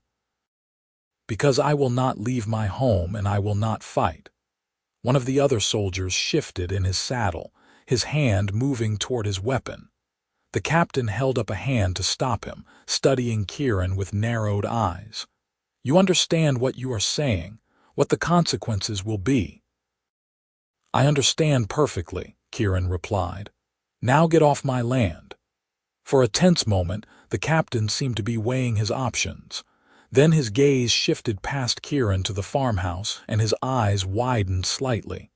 Because I will not leave my home and I will not fight. One of the other soldiers shifted in his saddle, his hand moving toward his weapon. The captain held up a hand to stop him, studying Kieran with narrowed eyes. You understand what you are saying, what the consequences will be. I understand perfectly, Kieran replied. Now get off my land. For a tense moment, the captain seemed to be weighing his options. Then his gaze shifted past Kieran to the farmhouse, and his eyes widened slightly.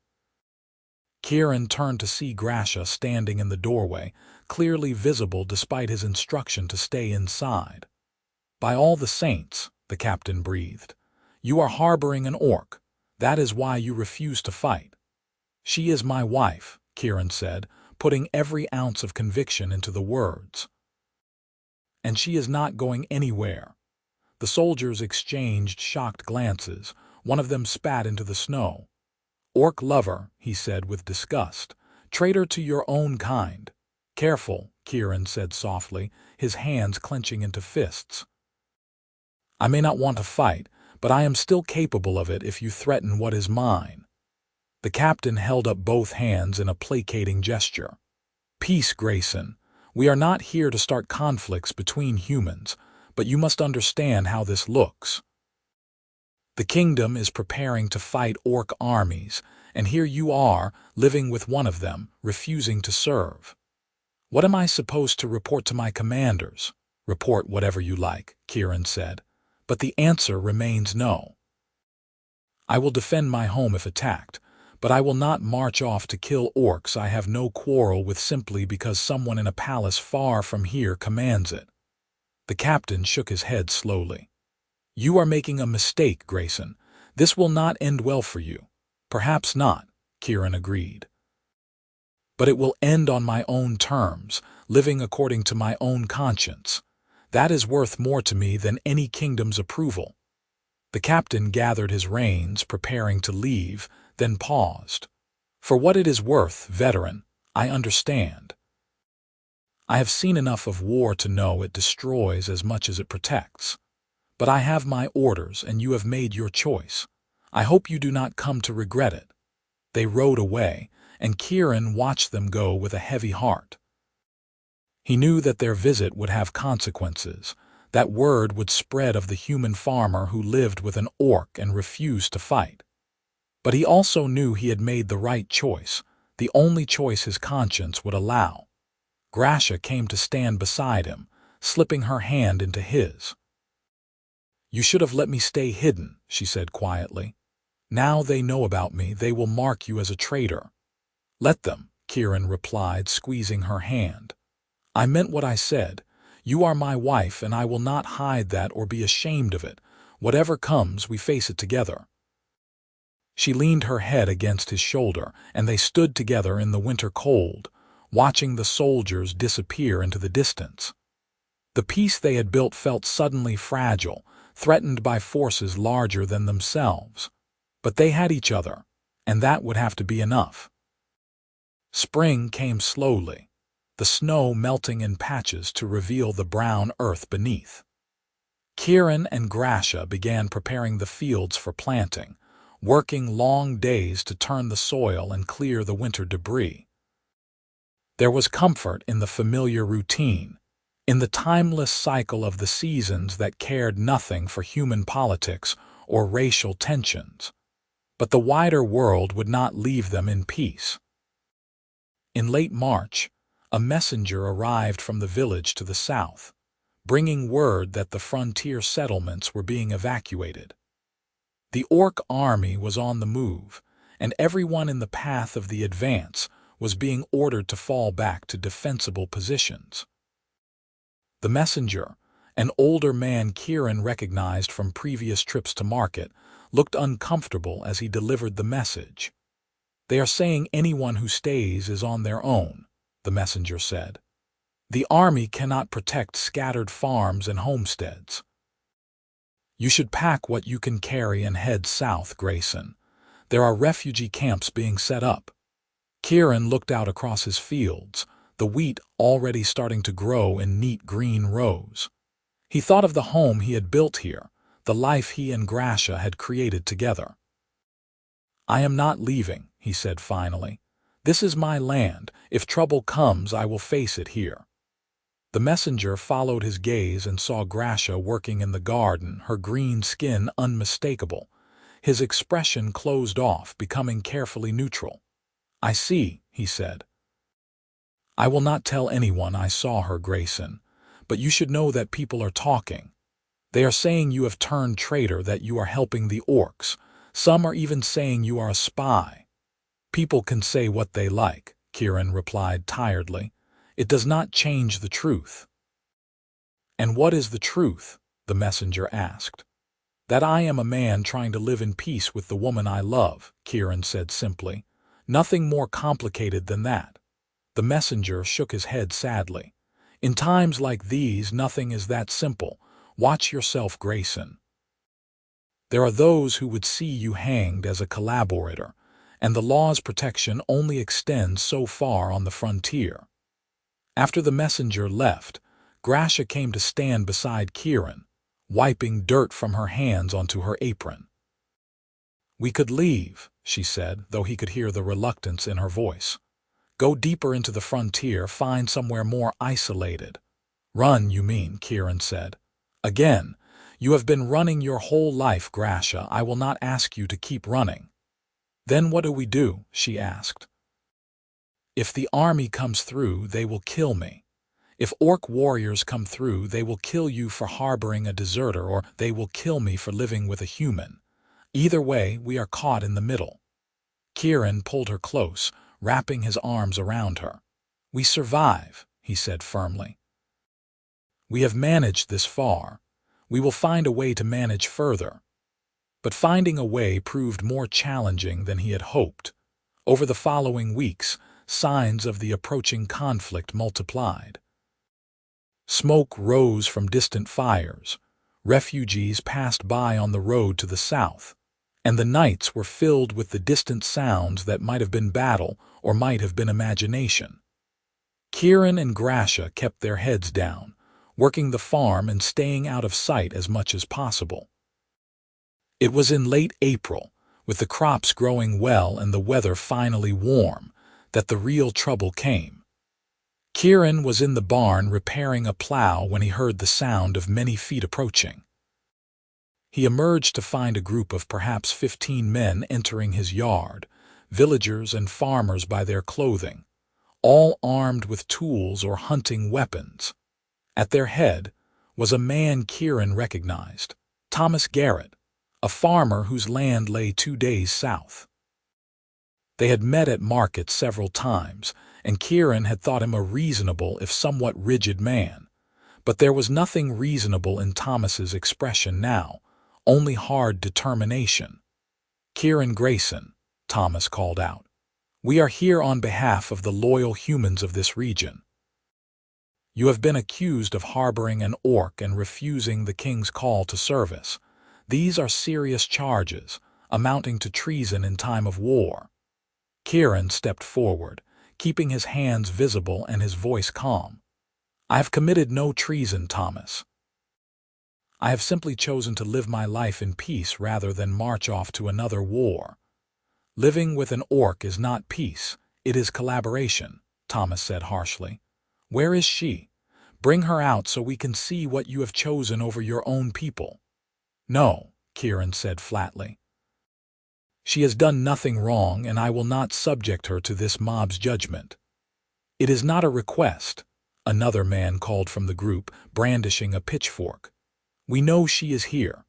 Kieran turned to see Grasha standing in the doorway, clearly visible despite his instruction to stay inside. By all the saints, the captain breathed. You are harboring an orc. That is why you refuse to fight. She is my wife, Kieran said, putting every ounce of conviction into the words. And she is not going anywhere. The soldiers exchanged shocked glances. One of them spat into the snow. Orc lover, he said with disgust. Traitor to your own kind. Careful, Kieran said softly, his hands clenching into fists. I may not want to fight, but I am still capable of it if you threaten what is mine. The captain held up both hands in a placating gesture. Peace, Grayson. We are not here to start conflicts between humans, but you must understand how this looks. The kingdom is preparing to fight orc armies, and here you are, living with one of them, refusing to serve. What am I supposed to report to my commanders? Report whatever you like, Kieran said, but the answer remains no. I will defend my home if attacked, but I will not march off to kill orcs I have no quarrel with simply because someone in a palace far from here commands it. The captain shook his head slowly. You are making a mistake, Grayson. This will not end well for you. Perhaps not, Kieran agreed. But it will end on my own terms, living according to my own conscience. That is worth more to me than any kingdom's approval. The captain gathered his reins, preparing to leave, then paused. For what it is worth, veteran, I understand. I have seen enough of war to know it destroys as much as it protects. But I have my orders, and you have made your choice. I hope you do not come to regret it. They rode away, and Kieran watched them go with a heavy heart. He knew that their visit would have consequences. That word would spread of the human farmer who lived with an orc and refused to fight. But he also knew he had made the right choice, the only choice his conscience would allow. Grasha came to stand beside him, slipping her hand into his. You should have let me stay hidden, she said quietly. Now they know about me, they will mark you as a traitor. Let them, Kieran replied, squeezing her hand. I meant what I said. You are my wife, and I will not hide that or be ashamed of it. Whatever comes, we face it together." She leaned her head against his shoulder, and they stood together in the winter cold, watching the soldiers disappear into the distance. The peace they had built felt suddenly fragile, threatened by forces larger than themselves. But they had each other, and that would have to be enough. Spring came slowly, the snow melting in patches to reveal the brown earth beneath. Kieran and Grasha began preparing the fields for planting, working long days to turn the soil and clear the winter debris. There was comfort in the familiar routine, in the timeless cycle of the seasons that cared nothing for human politics or racial tensions. But the wider world would not leave them in peace. In late March, a messenger arrived from the village to the south, bringing word that the frontier settlements were being evacuated. The Orc army was on the move, and everyone in the path of the advance was being ordered to fall back to defensible positions. The messenger, an older man Kieran recognized from previous trips to market, looked uncomfortable as he delivered the message. "They are saying anyone who stays is on their own," the messenger said. "The army cannot protect scattered farms and homesteads. You should pack what you can carry and head south, Grayson. There are refugee camps being set up." Kieran looked out across his fields, the wheat already starting to grow in neat green rows. He thought of the home he had built here, the life he and Grasha had created together. "I am not leaving," he said finally. "This is my land. If trouble comes, I will face it here." The messenger followed his gaze and saw Grasha working in the garden, her green skin unmistakable. His expression closed off, becoming carefully neutral. "I see," he said. "I will not tell anyone I saw her, Grayson, but you should know that people are talking. They are saying you have turned traitor, that you are helping the Orcs. Some are even saying you are a spy." "People can say what they like," Kieran replied tiredly. "It does not change the truth." "And what is the truth?" the messenger asked. "That I am a man trying to live in peace with the woman I love," Kieran said simply. "Nothing more complicated than that." The messenger shook his head sadly. "In times like these, nothing is that simple. Watch yourself, Grayson. There are those who would see you hanged as a collaborator, and the law's protection only extends so far on the frontier." After the messenger left, Grasha came to stand beside Kieran, wiping dirt from her hands onto her apron. "We could leave," she said, though he could hear the reluctance in her voice. "Go deeper into the frontier, find somewhere more isolated." "Run, you mean," Kieran said. "Again, you have been running your whole life, Grasha. I will not ask you to keep running." "Then what do we do?" she asked. "If the army comes through, they will kill me. If Orc warriors come through, they will kill you for harboring a deserter, or they will kill me for living with a human. Either way, we are caught in the middle." Kieran pulled her close, wrapping his arms around her. "We survive," he said firmly. "We have managed this far. We will find a way to manage further." But finding a way proved more challenging than he had hoped. Over the following weeks, signs of the approaching conflict multiplied. Smoke rose from distant fires. Refugees passed by on the road to the south, and the nights were filled with the distant sounds that might have been battle or might have been imagination. Kieran and Grasha kept their heads down, working the farm and staying out of sight as much as possible. It was in late April, with the crops growing well and the weather finally warm, that the real trouble came. Kieran was in the barn repairing a plow when he heard the sound of many feet approaching. He emerged to find a group of perhaps 15 men entering his yard, villagers and farmers by their clothing, all armed with tools or hunting weapons. At their head was a man Kieran recognized, Thomas Garrett, a farmer whose land lay 2 days south. They had met at market several times, and Kieran had thought him a reasonable if somewhat rigid man. But there was nothing reasonable in Thomas's expression now, only hard determination. "Kieran Grayson," Thomas called out. "We are here on behalf of the loyal humans of this region. You have been accused of harboring an orc and refusing the king's call to service. These are serious charges, amounting to treason in time of war." Kieran stepped forward, keeping his hands visible and his voice calm. "I have committed no treason, Thomas. I have simply chosen to live my life in peace rather than march off to another war." "Living with an orc is not peace, it is collaboration," Thomas said harshly. "Where is she? Bring her out so we can see what you have chosen over your own people." "No," Kieran said flatly. "She has done nothing wrong, and I will not subject her to this mob's judgment." "It is not a request," another man called from the group, brandishing a pitchfork. "We know she is here.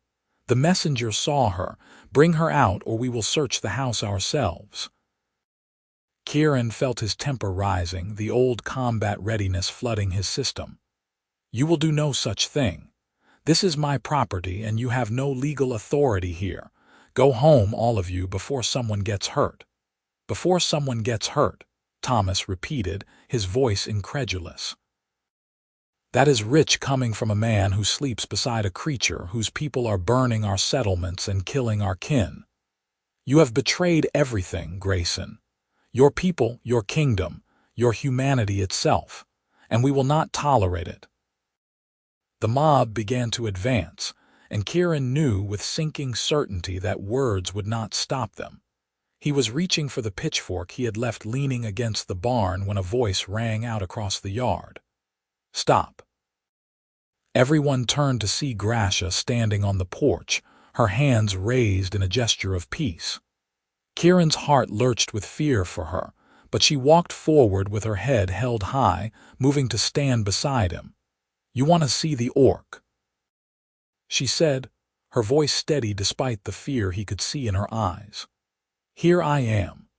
The messenger saw her. Bring her out or we will search the house ourselves." Kieran felt his temper rising, the old combat readiness flooding his system. "You will do no such thing. This is my property and you have no legal authority here. Go home, all of you, before someone gets hurt." "Before someone gets hurt," Thomas repeated, his voice incredulous. "That is rich coming from a man who sleeps beside a creature whose people are burning our settlements and killing our kin. You have betrayed everything, Grayson. Your people, your kingdom, your humanity itself, and we will not tolerate it." The mob began to advance, and Kieran knew with sinking certainty that words would not stop them. He was reaching for the pitchfork he had left leaning against the barn when a voice rang out across the yard. "Stop." Everyone turned to see Grasha standing on the porch, her hands raised in a gesture of peace. Kieran's heart lurched with fear for her, but she walked forward with her head held high, moving to stand beside him. "You want to see the orc?" she said, her voice steady despite the fear he could see in her eyes. "Here I am.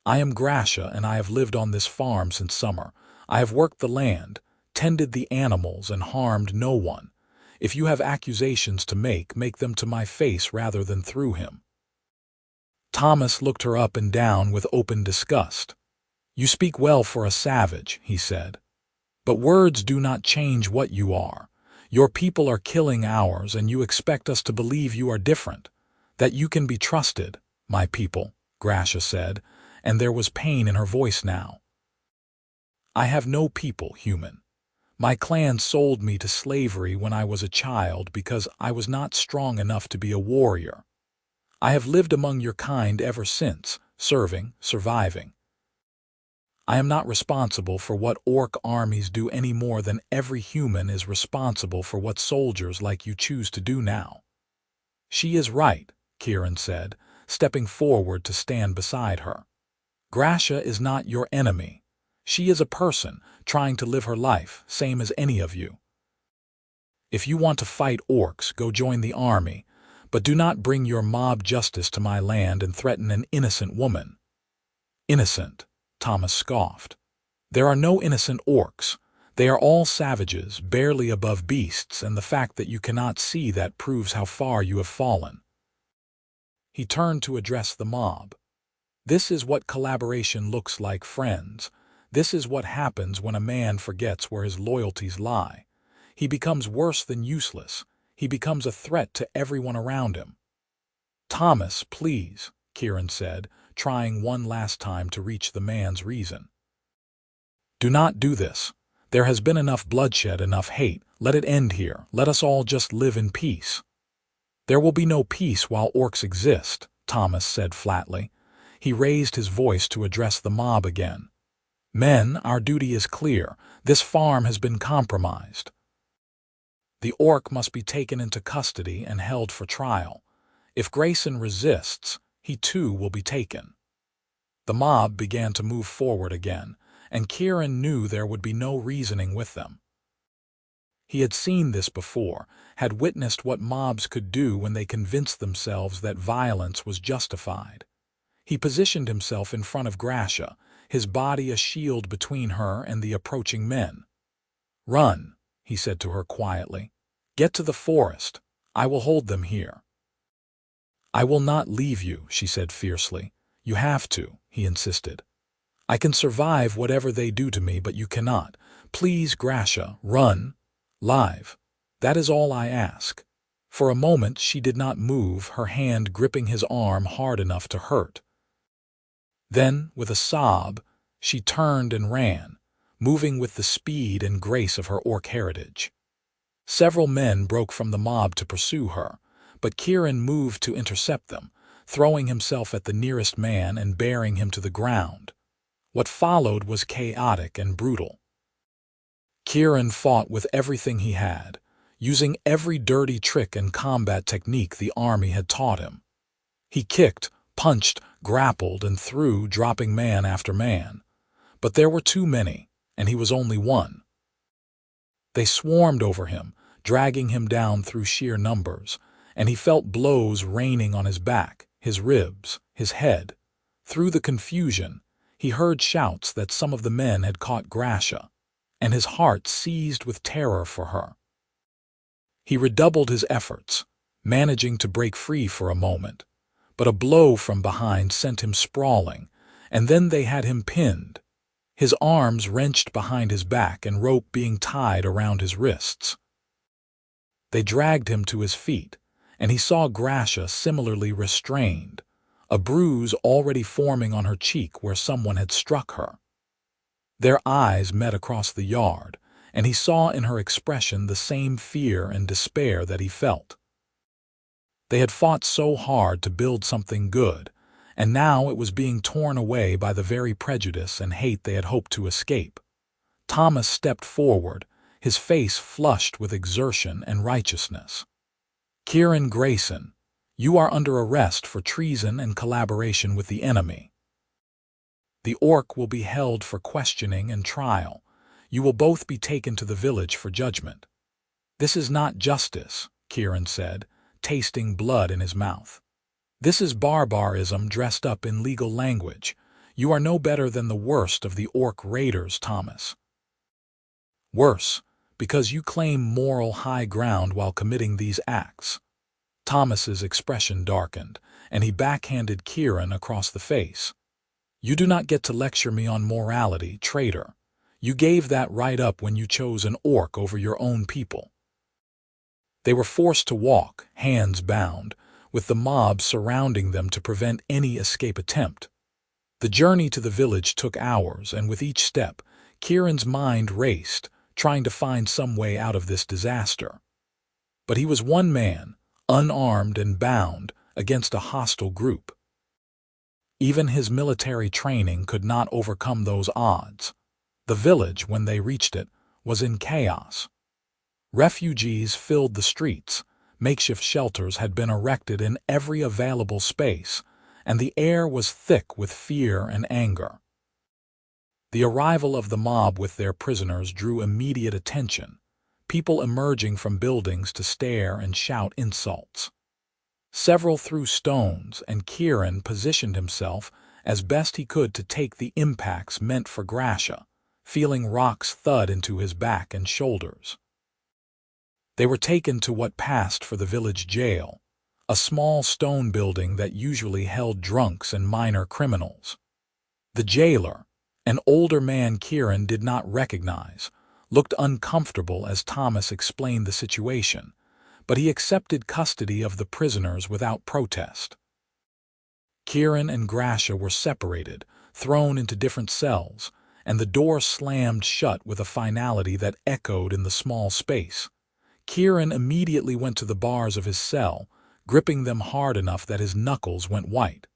I am Grasha, and I have lived on this farm since summer. I have worked the land, tended the animals, and harmed no one. If you have accusations to make them to my face rather than through him." Thomas looked her up and down with open disgust. "You speak well for a savage," he said. "But words do not change what you are. Your people are killing ours, and you expect us to believe you are different, that you can be trusted." "My people," Grasha said, and there was pain in her voice now. "I have no people, human. My clan sold me to slavery when I was a child because I was not strong enough to be a warrior. I have lived among your kind ever since, serving, surviving. I am not responsible for what orc armies do any more than every human is responsible for what soldiers like you choose to do now." "She is right," Kieran said, stepping forward to stand beside her. "Grasha is not your enemy. She is a person trying to live her life, same as any of you. If you want to fight orcs, go join the army, but do not bring your mob justice to my land and threaten an innocent woman." "Innocent?" Thomas scoffed. "There are no innocent orcs. They are all savages, barely above beasts, and the fact that you cannot see that proves how far you have fallen." He turned to address the mob. "This is what collaboration looks like, friends. This is what happens when a man forgets where his loyalties lie. He becomes worse than useless. He becomes a threat to everyone around him." "Thomas, please," Kieran said, trying one last time to reach the man's reason. "Do not do this. There has been enough bloodshed, enough hate. Let it end here. Let us all just live in peace." "There will be no peace while orcs exist," Thomas said flatly. He raised his voice to address the mob again. "Men, our duty is clear. This farm has been compromised. The orc must be taken into custody and held for trial. If Grayson resists, he too will be taken." The mob began to move forward again, and Kieran knew there would be no reasoning with them. He had seen this before, had witnessed what mobs could do when they convinced themselves that violence was justified. He positioned himself in front of Grasha, his body a shield between her and the approaching men. "Run," he said to her quietly. "Get to the forest. I will hold them here." I will not leave you, she said fiercely. You have to, he insisted. I can survive whatever they do to me, but you cannot. Please, Grasha, run. Live. That is all I ask. For a moment she did not move, her hand gripping his arm hard enough to hurt. Then, with a sob, she turned and ran, moving with the speed and grace of her orc heritage. Several men broke from the mob to pursue her, but Kieran moved to intercept them, throwing himself at the nearest man and bearing him to the ground. What followed was chaotic and brutal. Kieran fought with everything he had, using every dirty trick and combat technique the army had taught him. He kicked, punched, grappled, and threw, dropping man after man. But there were too many, and he was only one. They swarmed over him, dragging him down through sheer numbers, and he felt blows raining on his back, his ribs, his head. Through the confusion, he heard shouts that some of the men had caught Grasha, and his heart seized with terror for her. He redoubled his efforts, managing to break free for a moment, but a blow from behind sent him sprawling, and then they had him pinned, his arms wrenched behind his back and rope being tied around his wrists. They dragged him to his feet, and he saw Grasha similarly restrained, a bruise already forming on her cheek where someone had struck her. Their eyes met across the yard, and he saw in her expression the same fear and despair that he felt. They had fought so hard to build something good, and now it was being torn away by the very prejudice and hate they had hoped to escape. Thomas stepped forward, his face flushed with exertion and righteousness. Kieran Grayson, you are under arrest for treason and collaboration with the enemy. The orc will be held for questioning and trial. You will both be taken to the village for judgment. This is not justice, Kieran said, tasting blood in his mouth. This is barbarism dressed up in legal language. You are no better than the worst of the orc raiders, Thomas. Worse, because you claim moral high ground while committing these acts. Thomas's expression darkened, and he backhanded Kieran across the face. You do not get to lecture me on morality, traitor. You gave that right up when you chose an orc over your own people. They were forced to walk, hands bound, with the mob surrounding them to prevent any escape attempt. The journey to the village took hours, and with each step, Kieran's mind raced, trying to find some way out of this disaster. But he was one man, unarmed and bound, against a hostile group. Even his military training could not overcome those odds. The village, when they reached it, was in chaos. Refugees filled the streets, makeshift shelters had been erected in every available space, and the air was thick with fear and anger. The arrival of the mob with their prisoners drew immediate attention, people emerging from buildings to stare and shout insults. Several threw stones, and Kieran positioned himself as best he could to take the impacts meant for Grasha, feeling rocks thud into his back and shoulders. They were taken to what passed for the village jail, a small stone building that usually held drunks and minor criminals. The jailer, an older man Kieran did not recognize, looked uncomfortable as Thomas explained the situation, but he accepted custody of the prisoners without protest. Kieran and Grasha were separated, thrown into different cells, and the door slammed shut with a finality that echoed in the small space. Kieran immediately went to the bars of his cell, gripping them hard enough that his knuckles went white.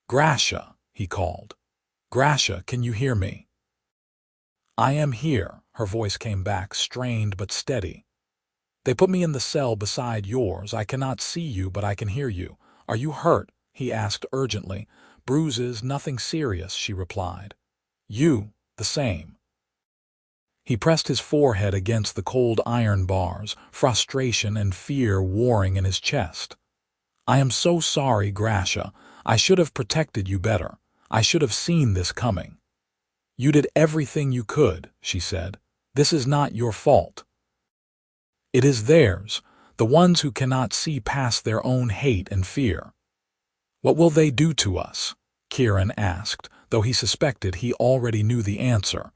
"Grasha," he called. "Grasha, can you hear me?" "I am here," her voice came back, strained but steady. "They put me in the cell beside yours. I cannot see you, but I can hear you. Are you hurt?" he asked urgently. "Bruises, nothing serious," she replied. "You, the same." He pressed his forehead against the cold iron bars, frustration and fear warring in his chest. "I am so sorry, Grasha. I should have protected you better. I should have seen this coming." "You did everything you could," she said. "This is not your fault. It is theirs, the ones who cannot see past their own hate and fear." What will they do to us? Kieran asked, though he suspected he already knew the answer.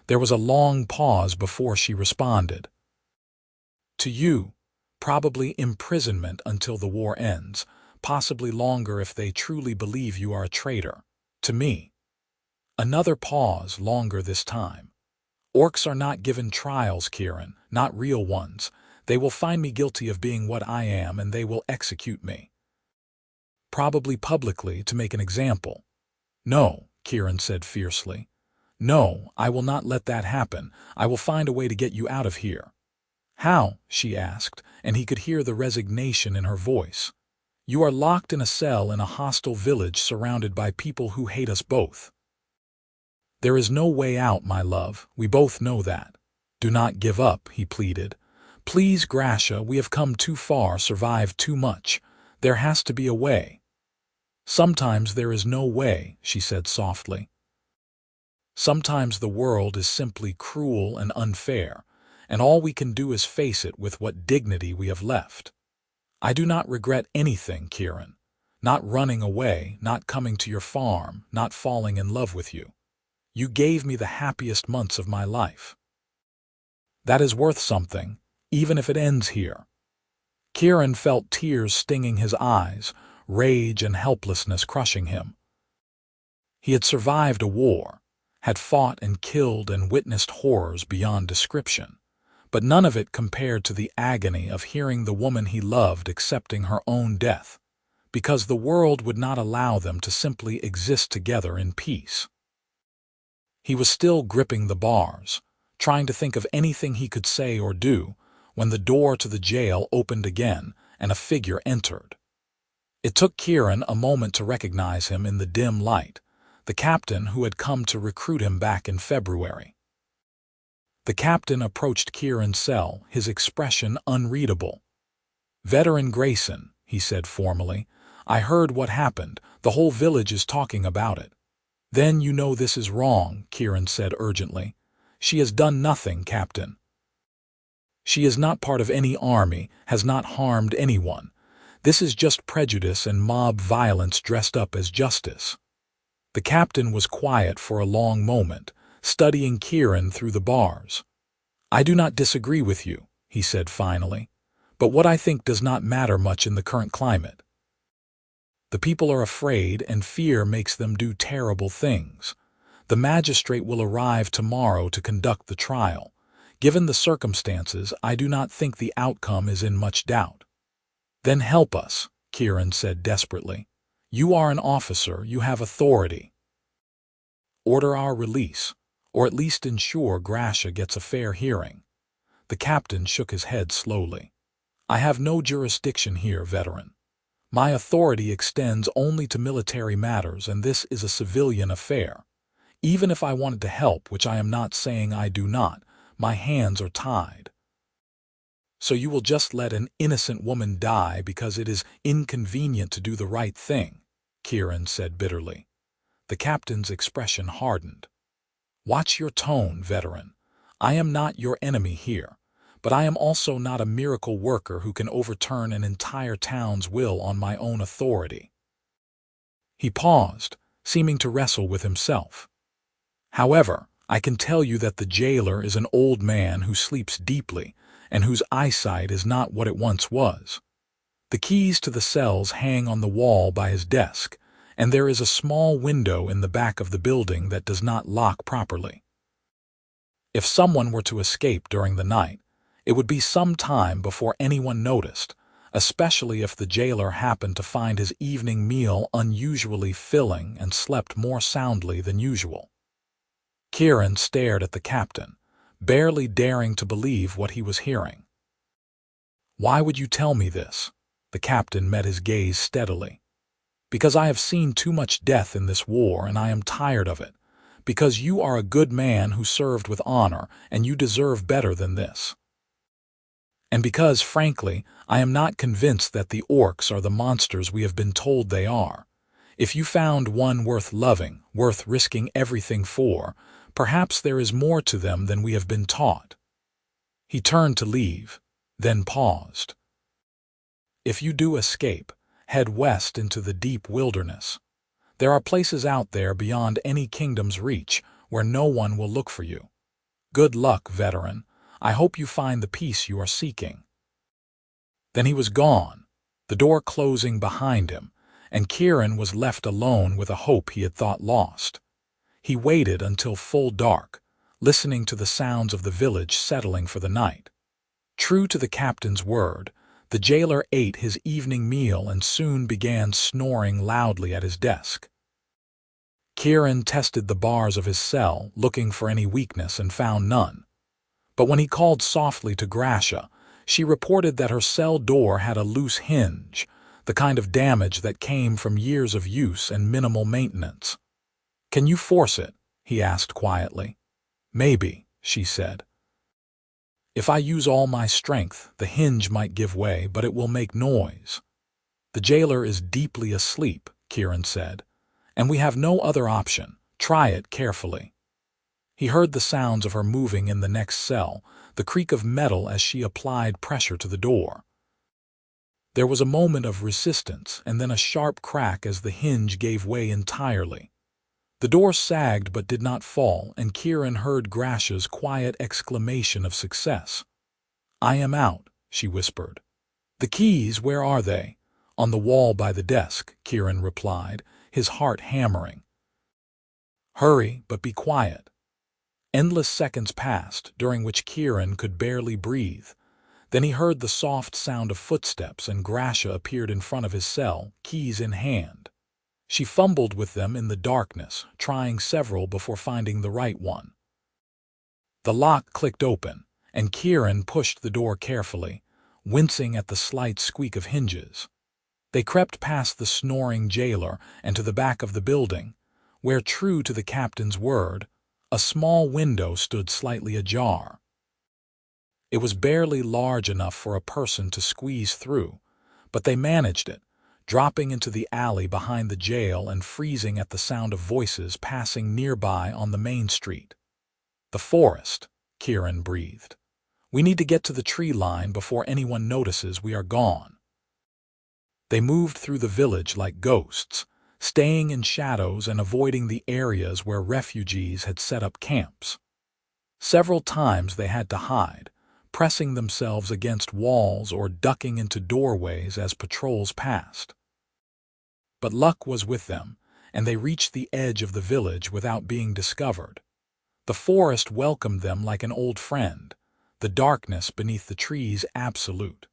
There was a long pause before she responded. To you, probably imprisonment until the war ends, possibly longer if they truly believe you are a traitor. To me. Another pause, longer this time. Orcs are not given trials, Kieran, not real ones. They will find me guilty of being what I am, and they will execute me. Probably publicly, to make an example. No, Kieran said fiercely. No, I will not let that happen. I will find a way to get you out of here. How? She asked, and he could hear the resignation in her voice. You are locked in a cell in a hostile village surrounded by people who hate us both. There is no way out, my love. We both know that. Do not give up, he pleaded. Please, Grasha, we have come too far, survived too much. There has to be a way. Sometimes there is no way, she said softly. Sometimes the world is simply cruel and unfair, and all we can do is face it with what dignity we have left. I do not regret anything, Kieran. Not running away, not coming to your farm, not falling in love with you. You gave me the happiest months of my life. That is worth something, even if it ends here. Kieran felt tears stinging his eyes, rage and helplessness crushing him. He had survived a war, had fought and killed and witnessed horrors beyond description, but none of it compared to the agony of hearing the woman he loved accepting her own death, because the world would not allow them to simply exist together in peace. He was still gripping the bars, trying to think of anything he could say or do, when the door to the jail opened again and a figure entered. It took Kieran a moment to recognize him in the dim light, the captain who had come to recruit him back in February. The captain approached Kieran's cell, his expression unreadable. Veteran Grayson, he said formally, I heard what happened. The whole village is talking about it. Then you know this is wrong, Kieran said urgently. She has done nothing, Captain. She is not part of any army, has not harmed anyone. This is just prejudice and mob violence dressed up as justice. The captain was quiet for a long moment, studying Kieran through the bars. I do not disagree with you, he said finally, but what I think does not matter much in the current climate. The people are afraid, and fear makes them do terrible things. The magistrate will arrive tomorrow to conduct the trial. Given the circumstances, I do not think the outcome is in much doubt. Then help us, Kieran said desperately. You are an officer, you have authority. Order our release, or at least ensure Grasha gets a fair hearing. The captain shook his head slowly. I have no jurisdiction here, veteran. My authority extends only to military matters, and this is a civilian affair. Even if I wanted to help, which I am not saying I do not, my hands are tied. So you will just let an innocent woman die because it is inconvenient to do the right thing, Kieran said bitterly. The captain's expression hardened. Watch your tone, veteran. I am not your enemy here, but I am also not a miracle worker who can overturn an entire town's will on my own authority. He paused, seeming to wrestle with himself. However, I can tell you that the jailer is an old man who sleeps deeply and whose eyesight is not what it once was. The keys to the cells hang on the wall by his desk, and there is a small window in the back of the building that does not lock properly. If someone were to escape during the night, it would be some time before anyone noticed, especially if the jailer happened to find his evening meal unusually filling and slept more soundly than usual. Kieran stared at the captain, barely daring to believe what he was hearing. Why would you tell me this? The captain met his gaze steadily. Because I have seen too much death in this war and I am tired of it. Because you are a good man who served with honor and you deserve better than this. And because, frankly, I am not convinced that the orcs are the monsters we have been told they are. If you found one worth loving, worth risking everything for, perhaps there is more to them than we have been taught. He turned to leave, then paused. If you do escape, head west into the deep wilderness. There are places out there beyond any kingdom's reach where no one will look for you. Good luck, veteran. I hope you find the peace you are seeking." Then he was gone, the door closing behind him, and Kieran was left alone with a hope he had thought lost. He waited until full dark, listening to the sounds of the village settling for the night. True to the captain's word, the jailer ate his evening meal and soon began snoring loudly at his desk. Kieran tested the bars of his cell, looking for any weakness, and found none. But when he called softly to Grasha, she reported that her cell door had a loose hinge, the kind of damage that came from years of use and minimal maintenance. "Can you force it?" he asked quietly. "Maybe," she said. "If I use all my strength, the hinge might give way, but it will make noise." "The jailer is deeply asleep," Kieran said, "and we have no other option. Try it carefully." He heard the sounds of her moving in the next cell, the creak of metal as she applied pressure to the door. There was a moment of resistance and then a sharp crack as the hinge gave way entirely. The door sagged but did not fall, and Kieran heard Grasha's quiet exclamation of success. "I am out," she whispered. "The keys, where are they?" "On the wall by the desk," Kieran replied, his heart hammering. "Hurry, but be quiet." Endless seconds passed, during which Kieran could barely breathe. Then he heard the soft sound of footsteps, and Grasha appeared in front of his cell, keys in hand. She fumbled with them in the darkness, trying several before finding the right one. The lock clicked open, and Kieran pushed the door carefully, wincing at the slight squeak of hinges. They crept past the snoring jailer and to the back of the building, where, true to the captain's word, a small window stood slightly ajar. It was barely large enough for a person to squeeze through, but they managed it, dropping into the alley behind the jail and freezing at the sound of voices passing nearby on the main street. "The forest," Kieran breathed. "We need to get to the tree line before anyone notices we are gone." They moved through the village like ghosts, staying in shadows and avoiding the areas where refugees had set up camps. Several times they had to hide, pressing themselves against walls or ducking into doorways as patrols passed. But luck was with them, and they reached the edge of the village without being discovered. The forest welcomed them like an old friend, the darkness beneath the trees absolute.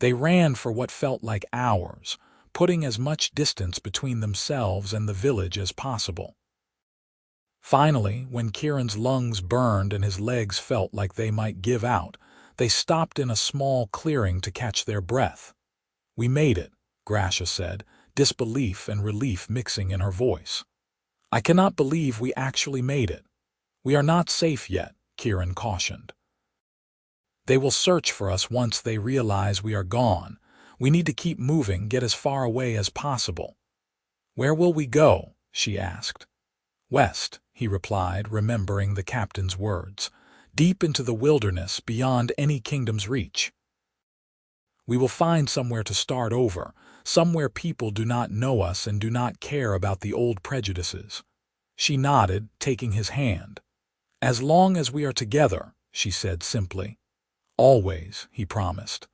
They ran for what felt like hours, putting as much distance between themselves and the village as possible. Finally, when Kieran's lungs burned and his legs felt like they might give out, they stopped in a small clearing to catch their breath. "We made it," Grasha said, disbelief and relief mixing in her voice. "I cannot believe we actually made it." "We are not safe yet," Kieran cautioned. "They will search for us once they realize we are gone. We need to keep moving, get as far away as possible." "Where will we go?" she asked. "West," he replied, remembering the captain's words. "Deep into the wilderness, beyond any kingdom's reach. We will find somewhere to start over, somewhere people do not know us and do not care about the old prejudices." She nodded, taking his hand. "As long as we are together," she said simply. "Always," he promised.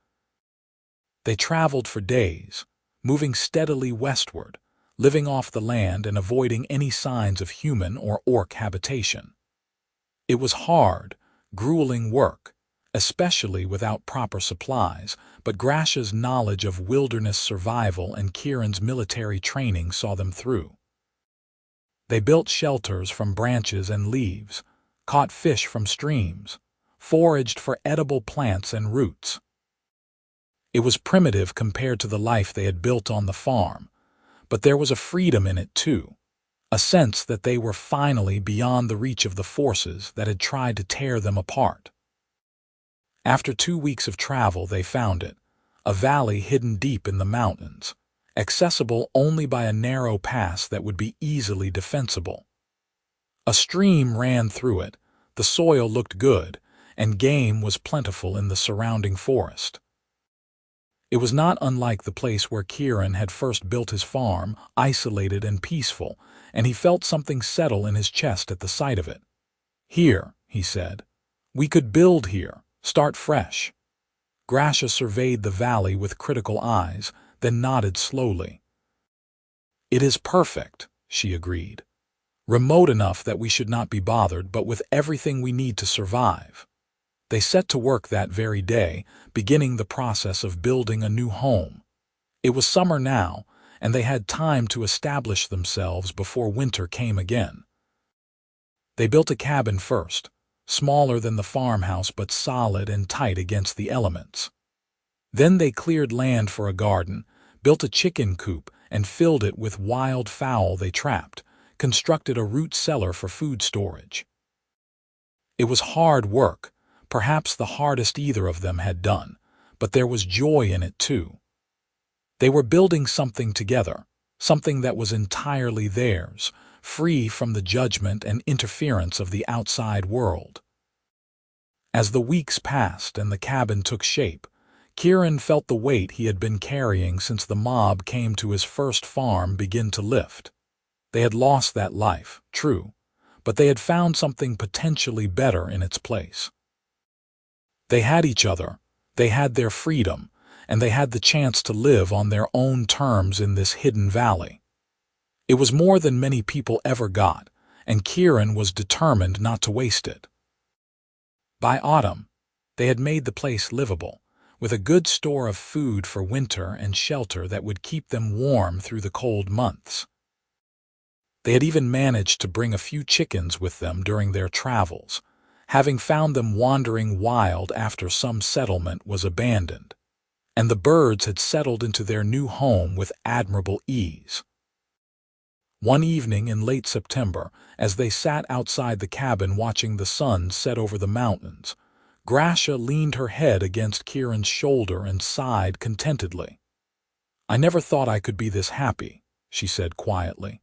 They traveled for days, moving steadily westward, living off the land and avoiding any signs of human or orc habitation. It was hard, grueling work, especially without proper supplies, but Grasha's knowledge of wilderness survival and Kieran's military training saw them through. They built shelters from branches and leaves, caught fish from streams, foraged for edible plants and roots. It was primitive compared to the life they had built on the farm, but there was a freedom in it too, a sense that they were finally beyond the reach of the forces that had tried to tear them apart. After 2 weeks of travel, they found it, a valley hidden deep in the mountains, accessible only by a narrow pass that would be easily defensible. A stream ran through it, the soil looked good, and game was plentiful in the surrounding forest. It was not unlike the place where Kieran had first built his farm, isolated and peaceful, and he felt something settle in his chest at the sight of it. "Here," he said. "We could build here, start fresh." Grasha surveyed the valley with critical eyes, then nodded slowly. "It is perfect," she agreed. "Remote enough that we should not be bothered, but with everything we need to survive." They set to work that very day, beginning the process of building a new home. It was summer now, and they had time to establish themselves before winter came again. They built a cabin first, smaller than the farmhouse but solid and tight against the elements. Then they cleared land for a garden, built a chicken coop, and filled it with wild fowl they trapped, constructed a root cellar for food storage. It was hard work, perhaps the hardest either of them had done, but there was joy in it too. They were building something together, something that was entirely theirs, free from the judgment and interference of the outside world. As the weeks passed and the cabin took shape, Kieran felt the weight he had been carrying since the mob came to his first farm begin to lift. They had lost that life, true, but they had found something potentially better in its place. They had each other, they had their freedom, and they had the chance to live on their own terms in this hidden valley. It was more than many people ever got, and Kieran was determined not to waste it. By autumn, they had made the place livable, with a good store of food for winter and shelter that would keep them warm through the cold months. They had even managed to bring a few chickens with them during their travels, having found them wandering wild after some settlement was abandoned, and the birds had settled into their new home with admirable ease. One evening in late September, as they sat outside the cabin watching the sun set over the mountains, Grasha leaned her head against Kieran's shoulder and sighed contentedly. "I never thought I could be this happy," she said quietly.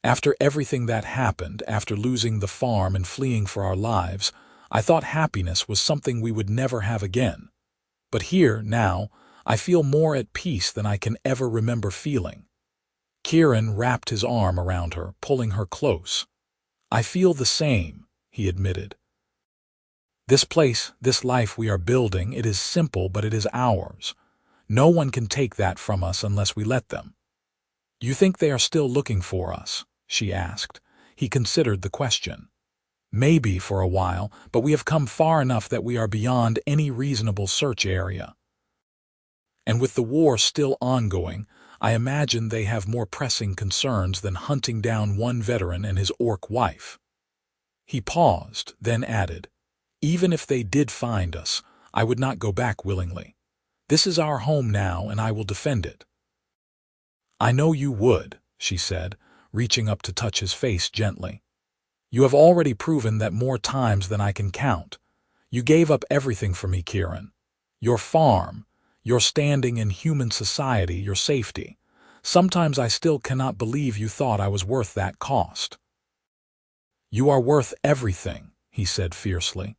"After everything that happened, after losing the farm and fleeing for our lives, I thought happiness was something we would never have again. But here, now, I feel more at peace than I can ever remember feeling." Kieran wrapped his arm around her, pulling her close. "I feel the same," he admitted. "This place, this life we are building, it is simple, but it is ours. No one can take that from us unless we let them." "You think they are still looking for us?" she asked. He considered the question. "Maybe for a while, but we have come far enough that we are beyond any reasonable search area. And with the war still ongoing, I imagine they have more pressing concerns than hunting down one veteran and his orc wife." He paused, then added, "Even if they did find us, I would not go back willingly. This is our home now, and I will defend it." "I know you would," she said, reaching up to touch his face gently. "You have already proven that more times than I can count. You gave up everything for me, Kieran. Your farm, your standing in human society, your safety. Sometimes I still cannot believe you thought I was worth that cost." "You are worth everything," he said fiercely.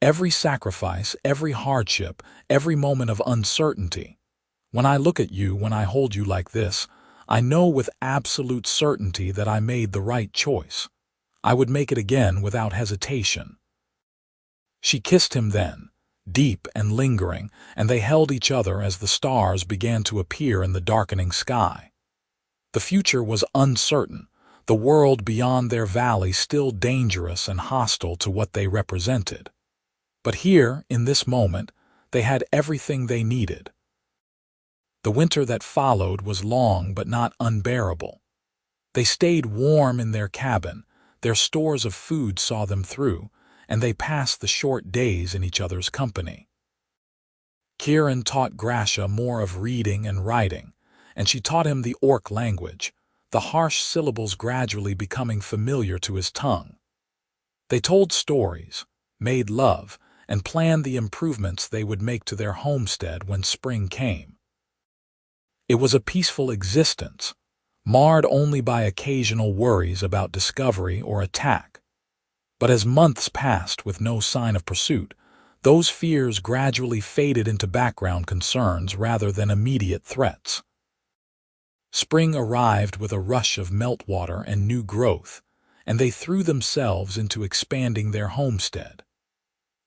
"Every sacrifice, every hardship, every moment of uncertainty. When I look at you, when I hold you like this, I know with absolute certainty that I made the right choice. I would make it again without hesitation." She kissed him then, deep and lingering, and they held each other as the stars began to appear in the darkening sky. The future was uncertain, the world beyond their valley still dangerous and hostile to what they represented. But here, in this moment, they had everything they needed. The winter that followed was long but not unbearable. They stayed warm in their cabin, their stores of food saw them through, and they passed the short days in each other's company. Kieran taught Grasha more of reading and writing, and she taught him the orc language, the harsh syllables gradually becoming familiar to his tongue. They told stories, made love, and planned the improvements they would make to their homestead when spring came. It was a peaceful existence, marred only by occasional worries about discovery or attack. But as months passed with no sign of pursuit, Those fears gradually faded into background concerns rather than immediate threats. Spring arrived with a rush of meltwater and new growth, and they threw themselves into expanding their homestead.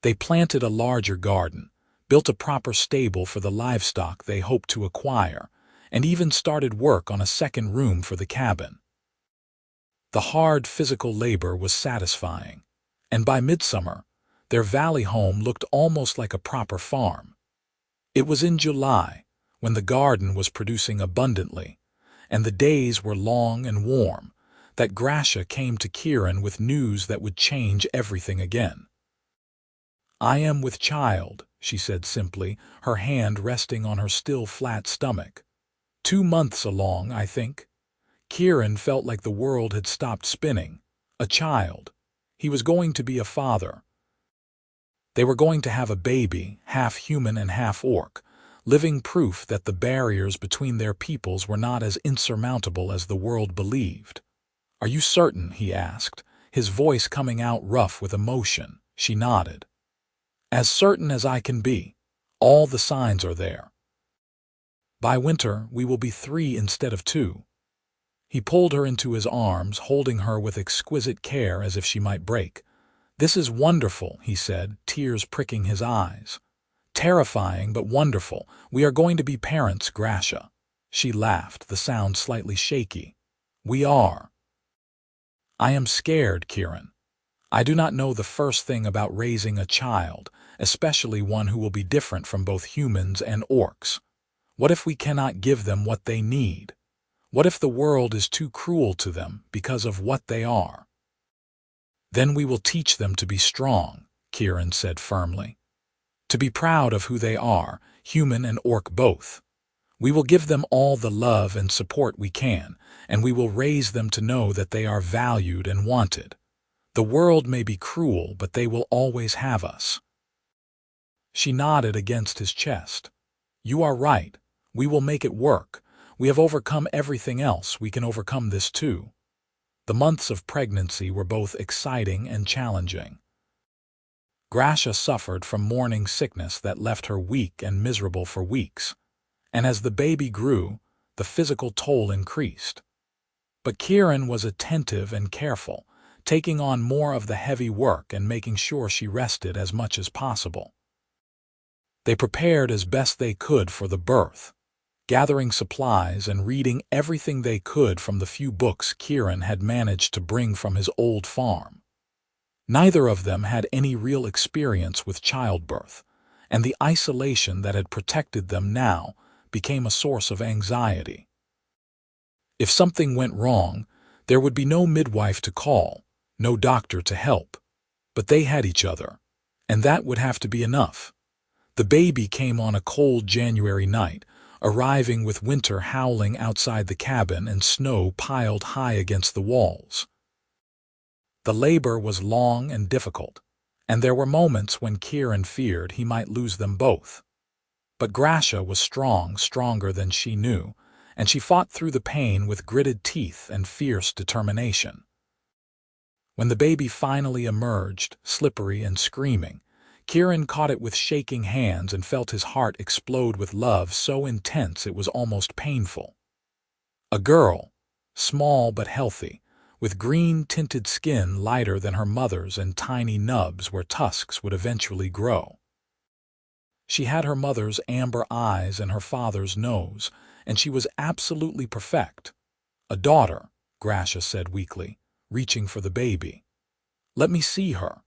They planted a larger garden, built a proper stable for the livestock they hoped to acquire, and even started work on a second room for the cabin. The hard physical labor was satisfying, and by midsummer, their valley home looked almost like a proper farm. It was in July, when the garden was producing abundantly, and the days were long and warm, that Grasha came to Kieran with news that would change everything again. "I am with child," she said simply, her hand resting on her still flat stomach. 2 months along, I think." Kieran felt like the world had stopped spinning. A child. He was going to be a father. They were going to have a baby, half human and half orc, living proof that the barriers between their peoples were not as insurmountable as the world believed. "Are you certain?" he asked, his voice coming out rough with emotion. She nodded. "As certain as I can be. All the signs are there. By winter, we will be 3 instead of 2. He pulled her into his arms, holding her with exquisite care as if she might break. "This is wonderful," he said, tears pricking his eyes. "Terrifying, but wonderful. We are going to be parents, Grasha." She laughed, the sound slightly shaky. "We are." "I am scared, Kieran. I do not know the first thing about raising a child, especially one who will be different from both humans and orcs. What if we cannot give them what they need? What if the world is too cruel to them because of what they are?" "Then we will teach them to be strong," Kieran said firmly. "To be proud of who they are, human and orc both. We will give them all the love and support we can, and we will raise them to know that they are valued and wanted. The world may be cruel, but they will always have us." She nodded against his chest. "You are right. We will make it work. We have overcome everything else. We can overcome this too." The months of pregnancy were both exciting and challenging. Grasha suffered from morning sickness that left her weak and miserable for weeks, and as the baby grew, the physical toll increased. But Kieran was attentive and careful, taking on more of the heavy work and making sure she rested as much as possible. They prepared as best they could for the birth, gathering supplies and reading everything they could from the few books Kieran had managed to bring from his old farm. Neither of them had any real experience with childbirth, and the isolation that had protected them now became a source of anxiety. If something went wrong, there would be no midwife to call, no doctor to help. But they had each other, and that would have to be enough. The baby came on a cold January night, arriving with winter howling outside the cabin and snow piled high against the walls. The labor was long and difficult, and there were moments when Kieran feared he might lose them both. But Grasha was strong, stronger than she knew, and she fought through the pain with gritted teeth and fierce determination. When the baby finally emerged, slippery and screaming, Kieran caught it with shaking hands and felt his heart explode with love so intense it was almost painful. A girl, small but healthy, with green-tinted skin lighter than her mother's and tiny nubs where tusks would eventually grow. She had her mother's amber eyes and her father's nose, and she was absolutely perfect. "A daughter," Grasha said weakly, reaching for the baby. "Let me see her."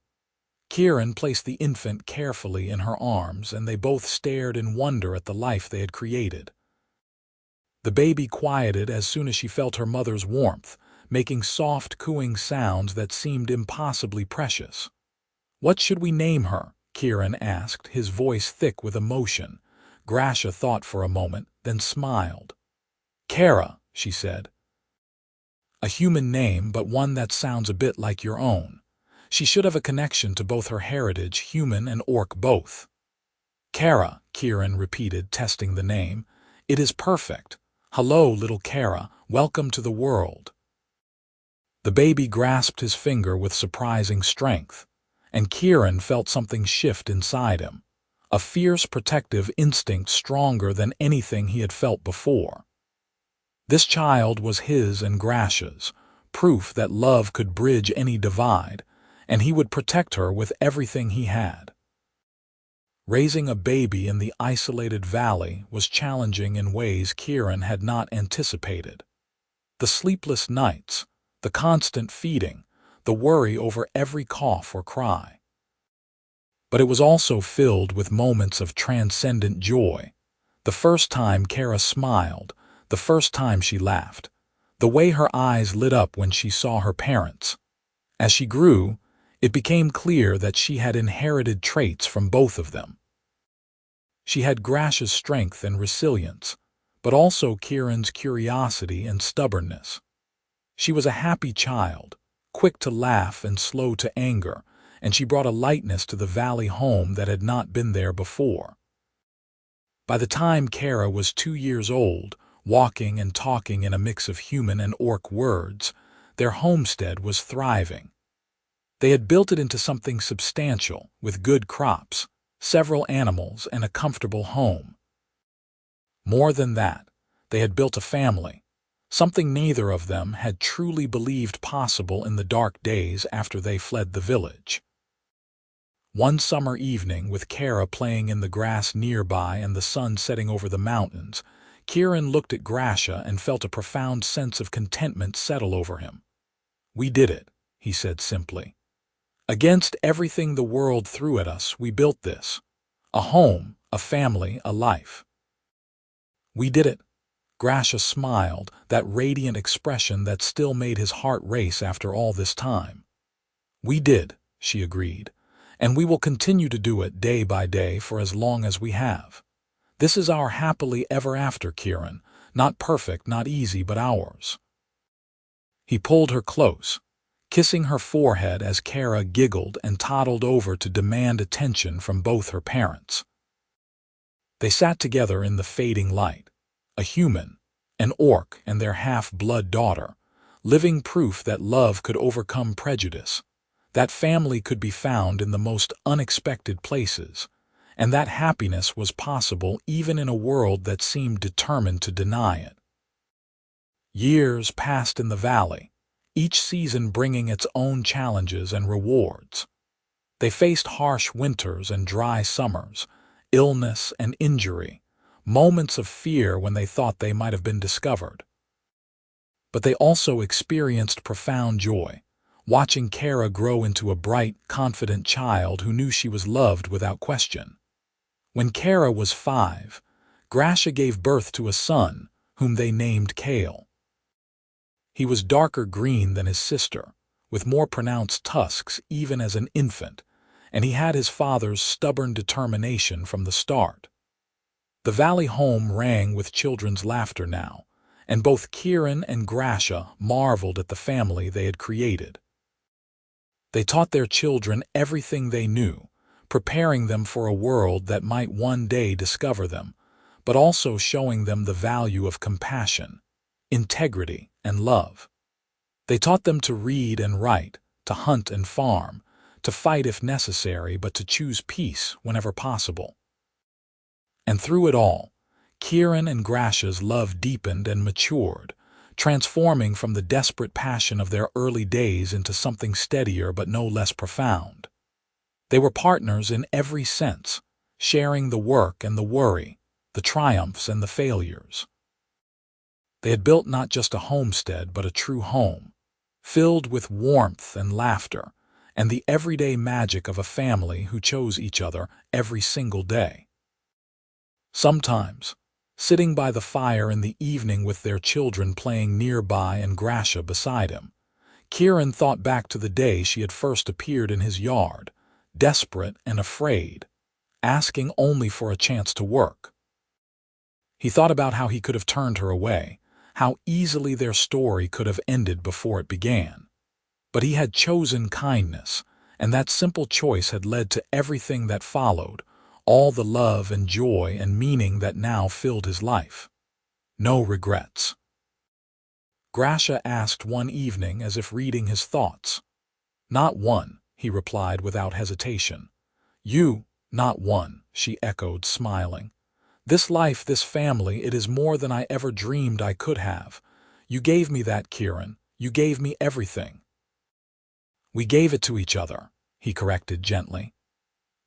Kieran placed the infant carefully in her arms, and they both stared in wonder at the life they had created. The baby quieted as soon as she felt her mother's warmth, making soft, cooing sounds that seemed impossibly precious. "What should we name her?" Kieran asked, his voice thick with emotion. Grasha thought for a moment, then smiled. "Kara," she said. "A human name, but one that sounds a bit like your own. She should have a connection to both her heritage, human and orc both." "Kara," Kieran repeated, testing the name. "It is perfect. Hello, little Kara. Welcome to the world." The baby grasped his finger with surprising strength, and Kieran felt something shift inside him, a fierce protective instinct stronger than anything he had felt before. This child was his and Grasha's, proof that love could bridge any divide, and he would protect her with everything he had. Raising a baby in the isolated valley was challenging in ways Kieran had not anticipated. The sleepless nights, the constant feeding, the worry over every cough or cry. But it was also filled with moments of transcendent joy. The first time Kara smiled, the first time she laughed, the way her eyes lit up when she saw her parents. As she grew, it became clear that she had inherited traits from both of them. She had Grasha's strength and resilience, but also Kieran's curiosity and stubbornness. She was a happy child, quick to laugh and slow to anger, and she brought a lightness to the valley home that had not been there before. By the time Kara was 2 years old, walking and talking in a mix of human and orc words, their homestead was thriving. They had built it into something substantial, with good crops, several animals, and a comfortable home. More than that, they had built a family, something neither of them had truly believed possible in the dark days after they fled the village. One summer evening, with Kara playing in the grass nearby and the sun setting over the mountains, Kieran looked at Grasha and felt a profound sense of contentment settle over him. "We did it," he said simply. "Against everything the world threw at us, we built this. A home, a family, a life." "We did it." Grasha smiled, that radiant expression that still made his heart race after all this time. "We did," she agreed, "and we will continue to do it day by day for as long as we have. This is our happily ever after, Kieran, not perfect, not easy, but ours." He pulled her close, kissing her forehead as Kara giggled and toddled over to demand attention from both her parents. They sat together in the fading light, a human, an orc, and their half-blood daughter, living proof that love could overcome prejudice, that family could be found in the most unexpected places, and that happiness was possible even in a world that seemed determined to deny it. Years passed in the valley, each season bringing its own challenges and rewards. They faced harsh winters and dry summers, illness and injury, moments of fear when they thought they might have been discovered. But they also experienced profound joy, watching Kara grow into a bright, confident child who knew she was loved without question. When Kara was 5, Grasha gave birth to a son, whom they named Kale. He was darker green than his sister, with more pronounced tusks even as an infant, and he had his father's stubborn determination from the start. The valley home rang with children's laughter now, and both Kieran and Grasha marveled at the family they had created. They taught their children everything they knew, preparing them for a world that might one day discover them, but also showing them the value of compassion, integrity, and love. They taught them to read and write, to hunt and farm, to fight if necessary, but to choose peace whenever possible. And through it all, Kieran and Grasha's love deepened and matured, transforming from the desperate passion of their early days into something steadier but no less profound. They were partners in every sense, sharing the work and the worry, the triumphs and the failures. They had built not just a homestead but a true home, filled with warmth and laughter, and the everyday magic of a family who chose each other every single day. Sometimes, sitting by the fire in the evening with their children playing nearby and Grasha beside him, Kieran thought back to the day she had first appeared in his yard, desperate and afraid, asking only for a chance to work. He thought about how he could have turned her away, how easily their story could have ended before it began. But he had chosen kindness, and that simple choice had led to everything that followed, all the love and joy and meaning that now filled his life. No regrets. Grasha asked one evening as if reading his thoughts. Not one, he replied without hesitation. You, not one, she echoed, smiling. This life, this family, it is more than I ever dreamed I could have. You gave me that, Kieran. You gave me everything. We gave it to each other, he corrected gently.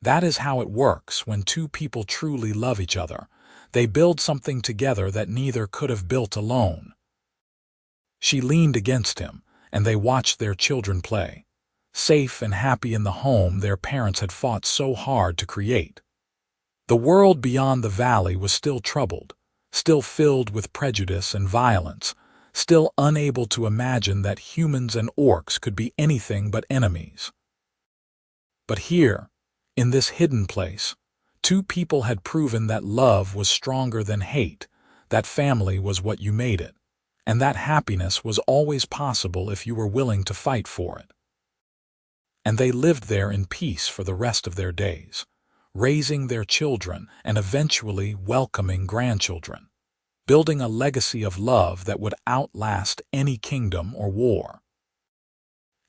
That is how it works when two people truly love each other. They build something together that neither could have built alone. She leaned against him, and they watched their children play, safe and happy in the home their parents had fought so hard to create. The world beyond the valley was still troubled, still filled with prejudice and violence, still unable to imagine that humans and orcs could be anything but enemies. But here, in this hidden place, two people had proven that love was stronger than hate, that family was what you made it, and that happiness was always possible if you were willing to fight for it. And they lived there in peace for the rest of their days, raising their children and eventually welcoming grandchildren, building a legacy of love that would outlast any kingdom or war.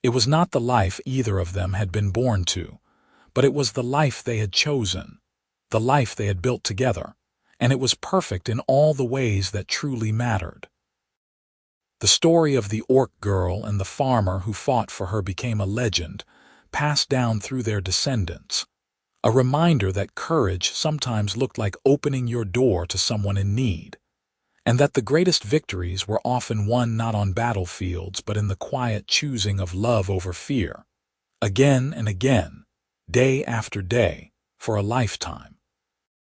It was not the life either of them had been born to, but it was the life they had chosen, the life they had built together, and it was perfect in all the ways that truly mattered. The story of the orc girl and the farmer who fought for her became a legend, passed down through their descendants, a reminder that courage sometimes looked like opening your door to someone in need, and that the greatest victories were often won not on battlefields but in the quiet choosing of love over fear, again and again, day after day, for a lifetime.